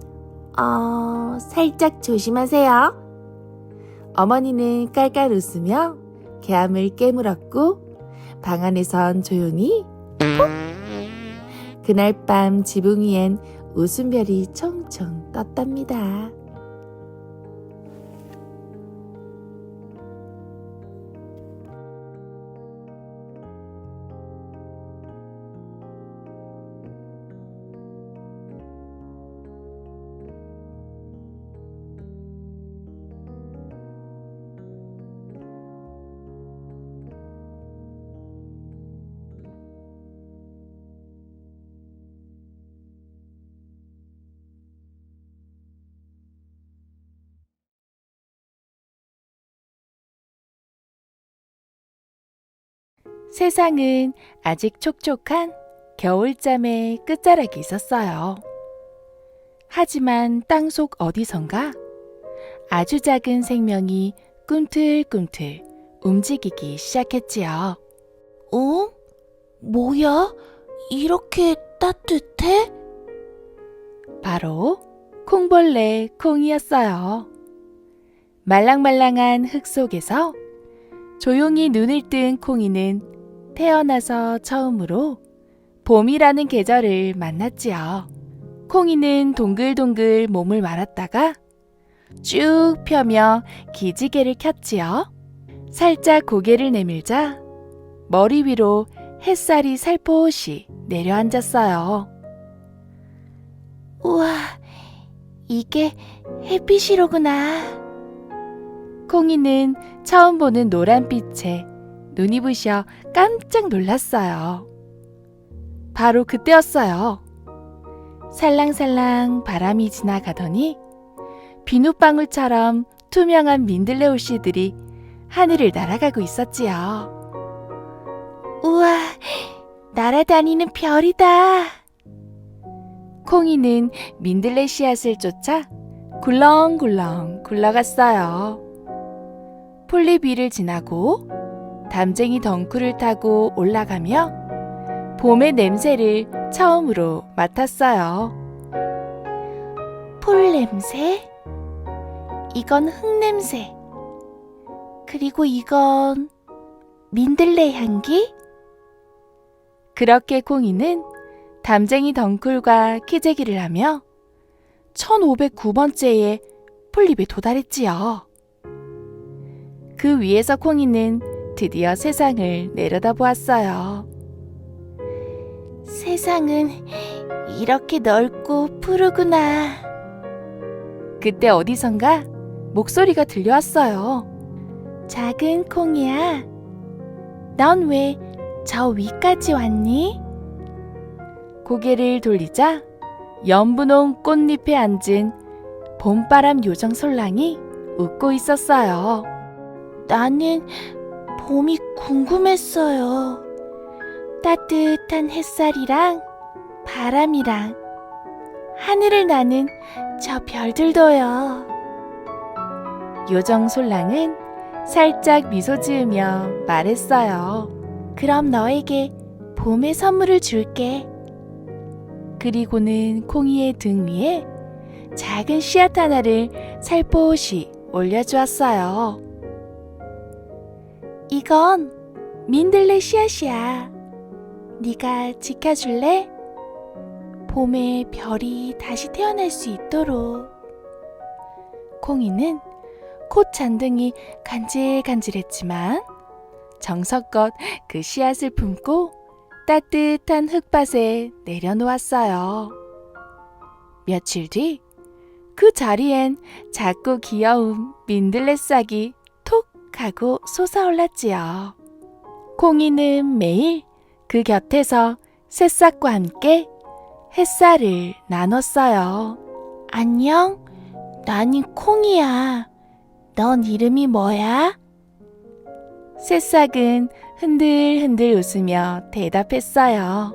A: 살짝 조심하세요. 어머니는 깔깔 웃으며 계암을 깨물었고 방 안에선 조용히 푹! 그날 밤 지붕 위엔 웃음별이 총총 떴답니다.
C: 세상은 아직 촉촉한 겨울잠의 끝자락에 있었어요. 하지만 땅속 어디선가 아주 작은 생명이 꿈틀꿈틀 움직이기 시작했지요.
D: 뭐야? 이렇게 따뜻해?
C: 바로 콩벌레 콩이었어요. 말랑말랑한 흙 속에서 조용히 눈을 뜬 콩이는 태어나서 처음으로 봄이라는 계절을 만났지요. 콩이는 동글동글 몸을 말았다가 쭉 펴며 기지개를 켰지요. 살짝 고개를 내밀자 머리 위로 햇살이 살포시 내려앉았어요.
D: 우와, 이게 햇빛이로구나.
C: 콩이는 처음 보는 노란빛에 눈이 부셔 깜짝 놀랐어요. 바로 그때였어요. 살랑살랑 바람이 지나가더니 비눗방울처럼 투명한 민들레 옷씨들이 하늘을 날아가고 있었지요.
D: 우와, 날아다니는 별이다.
C: 콩이는 민들레 씨앗을 쫓아 굴렁굴렁 굴러갔어요. 폴립 위를 지나고 담쟁이 덩쿨을 타고 올라가며 봄의 냄새를 처음으로 맡았어요.
D: 풀 냄새? 이건 흙 냄새. 그리고 이건 민들레 향기?
C: 그렇게 콩이는 담쟁이 덩쿨과 키재기를 하며 1509번째의 폴립에 도달했지요. 그 위에서 콩이는 드디어 세상을 내려다보았어요.
D: 세상은 이렇게 넓고 푸르구나.
C: 그때 어디선가 목소리가 들려왔어요.
D: 작은 콩이야, 넌 왜 저 위까지 왔니?
C: 고개를 돌리자 연분홍 꽃잎에 앉은 봄바람 요정 솔랑이 웃고 있었어요.
D: 나는 봄이 궁금했어요. 따뜻한 햇살이랑 바람이랑 하늘을 나는 저 별들도요.
C: 요정 솔랑은 살짝 미소 지으며 말했어요.
D: 그럼 너에게 봄의 선물을 줄게.
C: 그리고는 콩이의 등 위에 작은 씨앗 하나를 살포시 올려주었어요.
D: 이건 민들레 씨앗이야. 네가 지켜줄래? 봄에 별이 다시 태어날 수 있도록.
C: 콩이는 콧 잔등이 간질간질했지만 정성껏 그 씨앗을 품고 따뜻한 흙밭에 내려놓았어요. 며칠 뒤 그 자리엔 작고 귀여운 민들레 싹이 톡 하고 솟아올랐지요. 콩이는 매일 그 곁에서 새싹과 함께 햇살을 나눴어요.
D: 안녕, 나는 콩이야. 넌 이름이 뭐야?
C: 새싹은 흔들흔들 웃으며 대답했어요.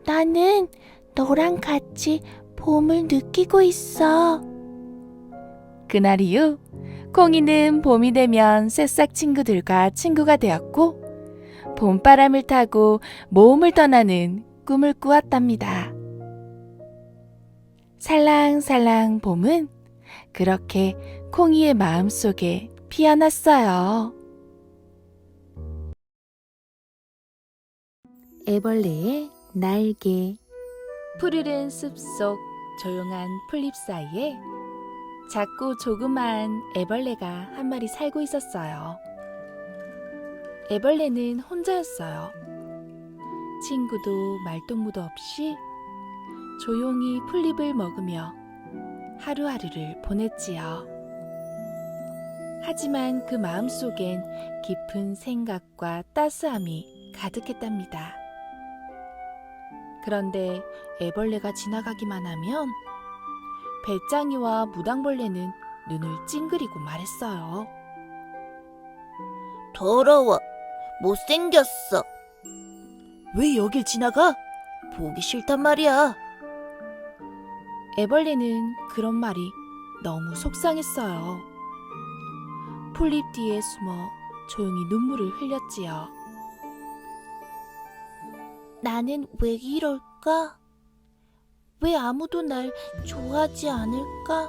D: 나는 너랑 같이 봄을 느끼고 있어.
C: 그날 이후 콩이는 봄이 되면 새싹 친구들과 친구가 되었고 봄바람을 타고 모험을 떠나는 꿈을 꾸었답니다. 살랑살랑 봄은 그렇게 콩이의 마음속에 피어났어요. 애벌레의 날개. 푸르른 숲속 조용한 풀잎 사이에 작고 조그마한 애벌레가 한 마리 살고 있었어요. 애벌레는 혼자였어요. 친구도 말동무도 없이 조용히 풀잎을 먹으며 하루하루를 보냈지요. 하지만 그 마음속엔 깊은 생각과 따스함이 가득했답니다. 그런데 애벌레가 지나가기만 하면 배짱이와 무당벌레는 눈을 찡그리고 말했어요.
D: 더러워. 못생겼어. 왜 여길 지나가? 보기 싫단 말이야.
C: 애벌레는 그런 말이 너무 속상했어요. 풀잎 뒤에 숨어 조용히 눈물을 흘렸지요.
D: 나는 왜 이럴까? 왜 아무도 날 좋아하지 않을까?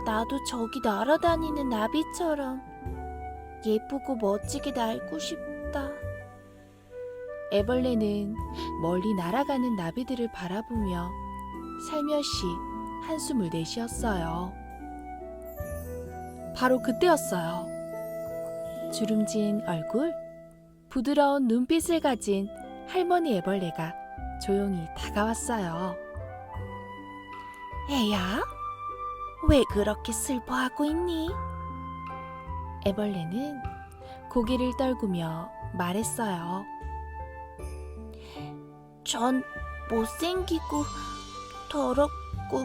D: 나도 저기 날아다니는 나비처럼 예쁘고 멋지게 날고 싶다.
C: 애벌레는 멀리 날아가는 나비들을 바라보며 살며시 한숨을 내쉬었어요. 바로 그때였어요. 주름진 얼굴, 부드러운 눈빛을 가진 할머니 애벌레가 조용히 다가왔어요.
D: 애야, 왜 그렇게 슬퍼하고 있니?
C: 애벌레는 고개를 떨구며 말했어요.
D: 전 못생기고 더럽고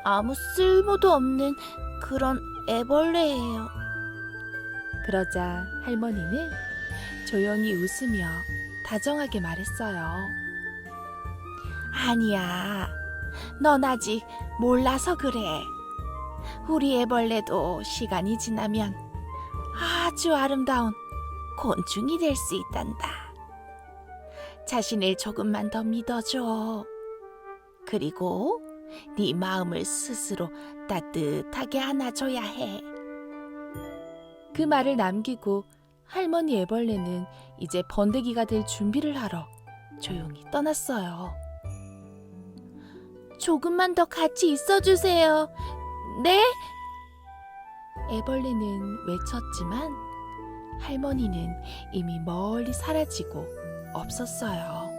D: 아무 쓸모도 없는 그런 애벌레예요.
C: 그러자 할머니는 조용히 웃으며 다정하게 말했어요.
D: 아니야, 넌 아직 몰라서 그래. 우리 애벌레도 시간이 지나면 아주 아름다운 곤충이 될 수 있단다. 자신을 조금만 더 믿어줘. 그리고 네 마음을 스스로 따뜻하게 안아줘야 해.
C: 그 말을 남기고 할머니 애벌레는 이제 번데기가 될 준비를 하러 조용히 떠났어요.
D: 조금만 더 같이 있어주세요. 네?
C: 애벌레는 외쳤지만 할머니는 이미 멀리 사라지고 없었어요.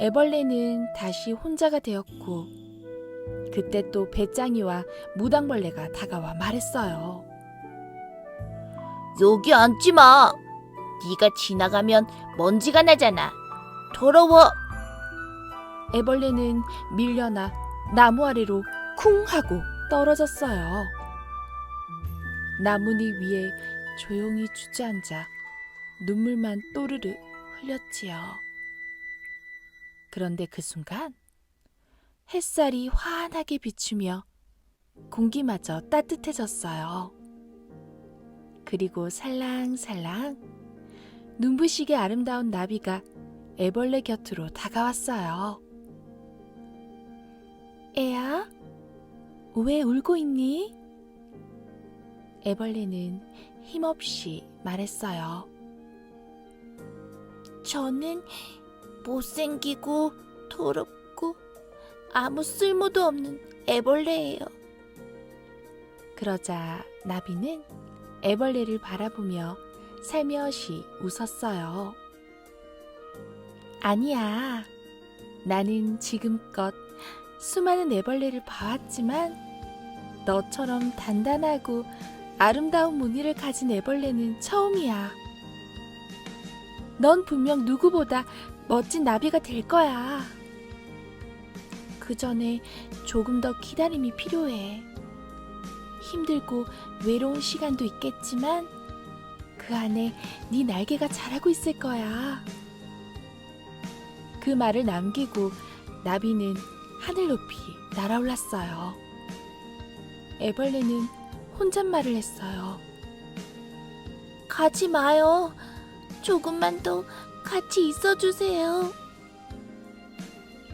C: 애벌레는 다시 혼자가 되었고 그때 또 배짱이와 무당벌레가 다가와 말했어요.
D: 여기 앉지 마. 네가 지나가면 먼지가 나잖아. 더러워.
C: 애벌레는 밀려나 나무 아래로 쿵 하고 떨어졌어요. 나뭇잎 위에 조용히 주저앉아 눈물만 또르르 흘렸지요. 그런데 그 순간 햇살이 환하게 비추며 공기마저 따뜻해졌어요. 그리고 살랑살랑 눈부시게 아름다운 나비가 애벌레 곁으로 다가왔어요. 애야, 왜 울고 있니? 애벌레는 힘없이 말했어요.
D: 저는 못생기고 더럽고 아무 쓸모도 없는 애벌레예요.
C: 그러자 나비는 애벌레를 바라보며 살며시 웃었어요. 아니야. 나는 지금껏 수많은 애벌레를 봐왔지만 너처럼 단단하고 아름다운 무늬를 가진 애벌레는 처음이야. 넌 분명 누구보다 멋진 나비가 될 거야. 그 전에 조금 더 기다림이 필요해. 힘들고 외로운 시간도 있겠지만 그 안에 네 날개가 자라고 있을 거야. 그 말을 남기고
A: 나비는 하늘 높이 날아올랐어요. 애벌레는 혼잣말을 했어요.
D: 가지 마요. 조금만 더 같이 있어주세요.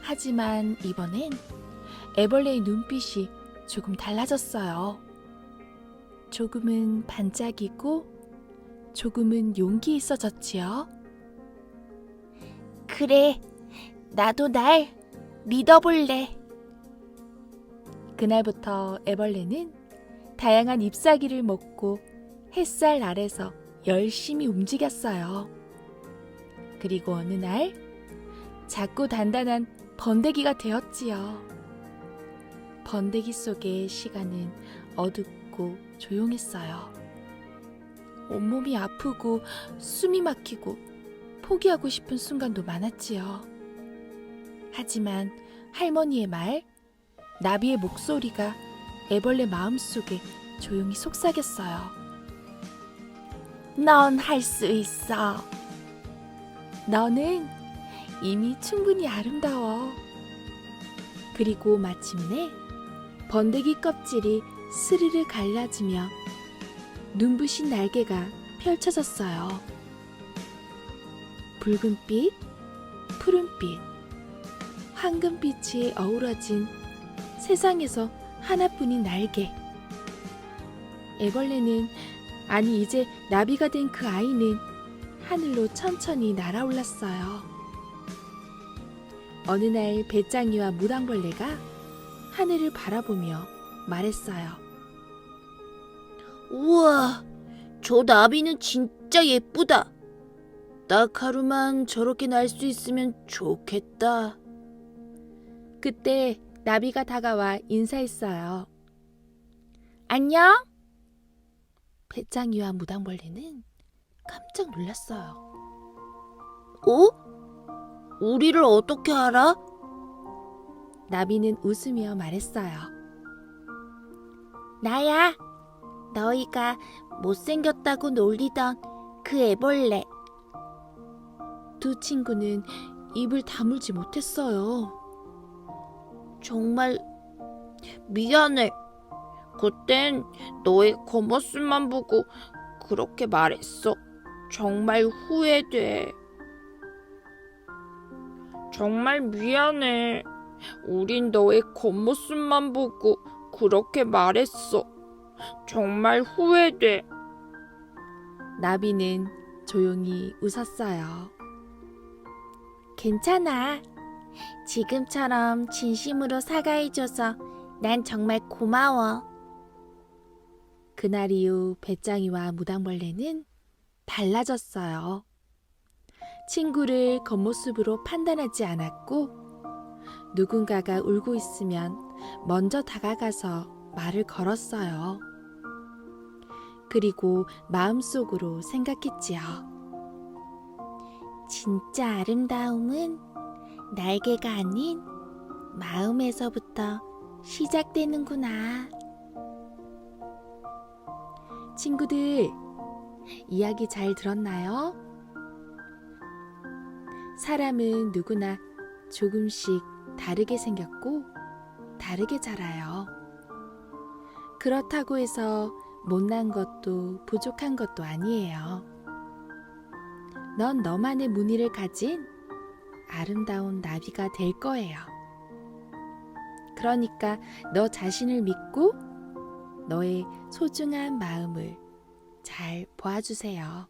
A: 하지만 이번엔 애벌레의 눈빛이 조금 달라졌어요. 조금은 반짝이고 조금은 용기 있어졌지요.
D: 그래, 나도 날 믿어볼래.
A: 그날부터 애벌레는 다양한 잎사귀를 먹고 햇살 아래서 열심히 움직였어요. 그리고 어느 날 작고 단단한 번데기가 되었지요. 번데기 속의 시간은 어둡고 조용했어요. 온몸이 아프고 숨이 막히고 포기하고 싶은 순간도 많았지요. 하지만 할머니의 말, 나비의 목소리가 애벌레 마음속에 조용히 속삭였어요.
D: 넌 할 수 있어.
A: 너는 이미 충분히 아름다워. 그리고 마침내 번데기 껍질이 스르르 갈라지며 눈부신 날개가 펼쳐졌어요. 붉은빛, 푸른빛, 황금빛이 어우러진 세상에서 하나뿐인 날개. 애벌레는, 아니 이제 나비가 된 그 아이는 하늘로 천천히 날아올랐어요. 어느 날 배짱이와 무당벌레가 하늘을 바라보며 말했어요.
D: 우와, 저 나비는 진짜 예쁘다. 딱 하루만 저렇게 날 수 있으면 좋겠다.
A: 그때 나비가 다가와 인사했어요. 안녕? 배짱이와 무당벌레는 깜짝 놀랐어요.
D: 어? 우리를 어떻게 알아?
A: 나비는 웃으며 말했어요.
D: 나야. 너희가 못생겼다고 놀리던 그 애벌레.
A: 두 친구는 입을 다물지 못했어요.
D: 정말 미안해. 그땐 너의 겉모습만 보고 그렇게 말했어. 정말 후회돼.
E: 정말 미안해. 우린 너의 겉모습만 보고 그렇게 말했어. 정말 후회돼.
A: 나비는 조용히 웃었어요.
D: 괜찮아. 지금처럼 진심으로 사과해줘서 난 정말 고마워.
A: 그날 이후 배짱이와 무당벌레는 달라졌어요. 친구를 겉모습으로 판단하지 않았고, 누군가가 울고 있으면 먼저 다가가서 말을 걸었어요. 그리고 마음속으로 생각했지요.
D: 진짜 아름다움은 날개가 아닌 마음에서부터 시작되는구나.
A: 친구들, 이야기 잘 들었나요? 사람은 누구나 조금씩 다르게 생겼고 다르게 자라요. 그렇다고 해서 못난 것도 부족한 것도 아니에요. 넌 너만의 무늬를 가진 아름다운 나비가 될 거예요. 그러니까 너 자신을 믿고 너의 소중한 마음을 잘 보아주세요.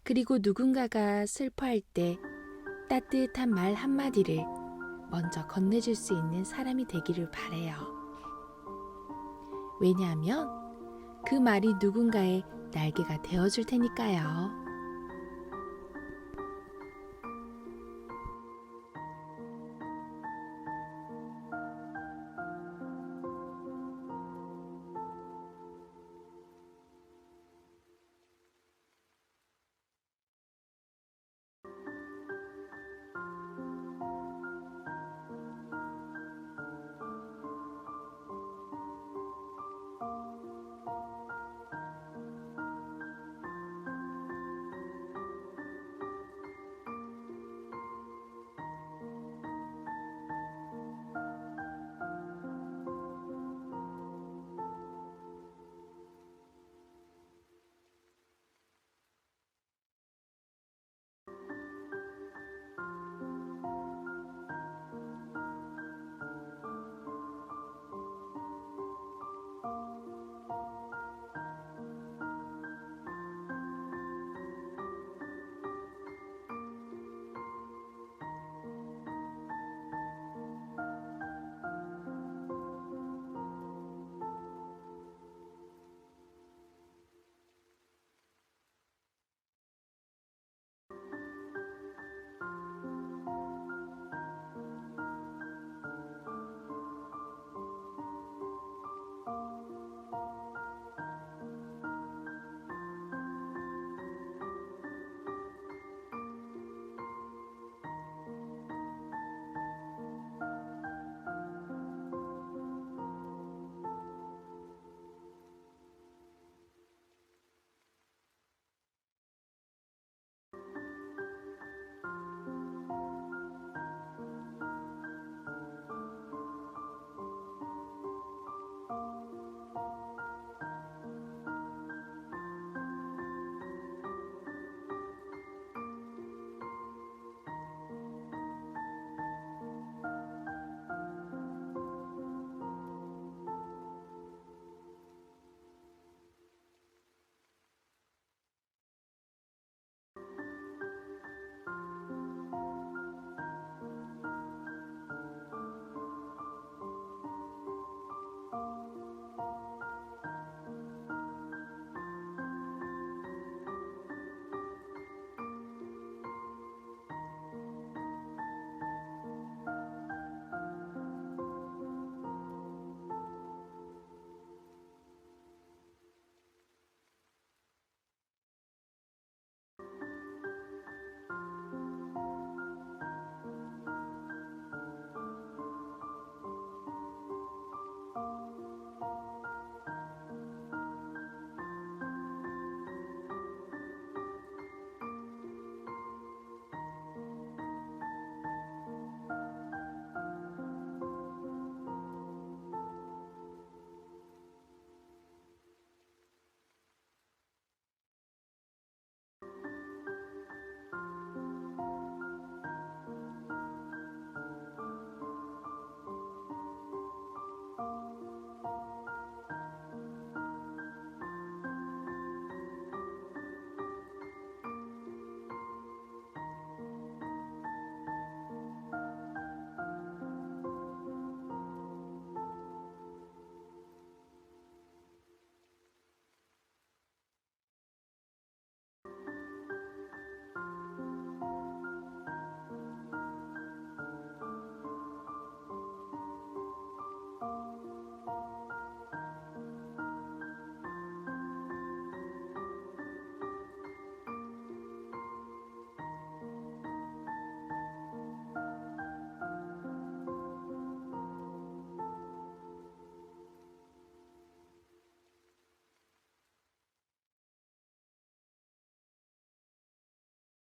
A: 그리고 누군가가 슬퍼할 때 따뜻한 말 한마디를 먼저 건네줄 수 있는 사람이 되기를 바래요. 왜냐하면 그 말이 누군가의 날개가 되어줄 테니까요.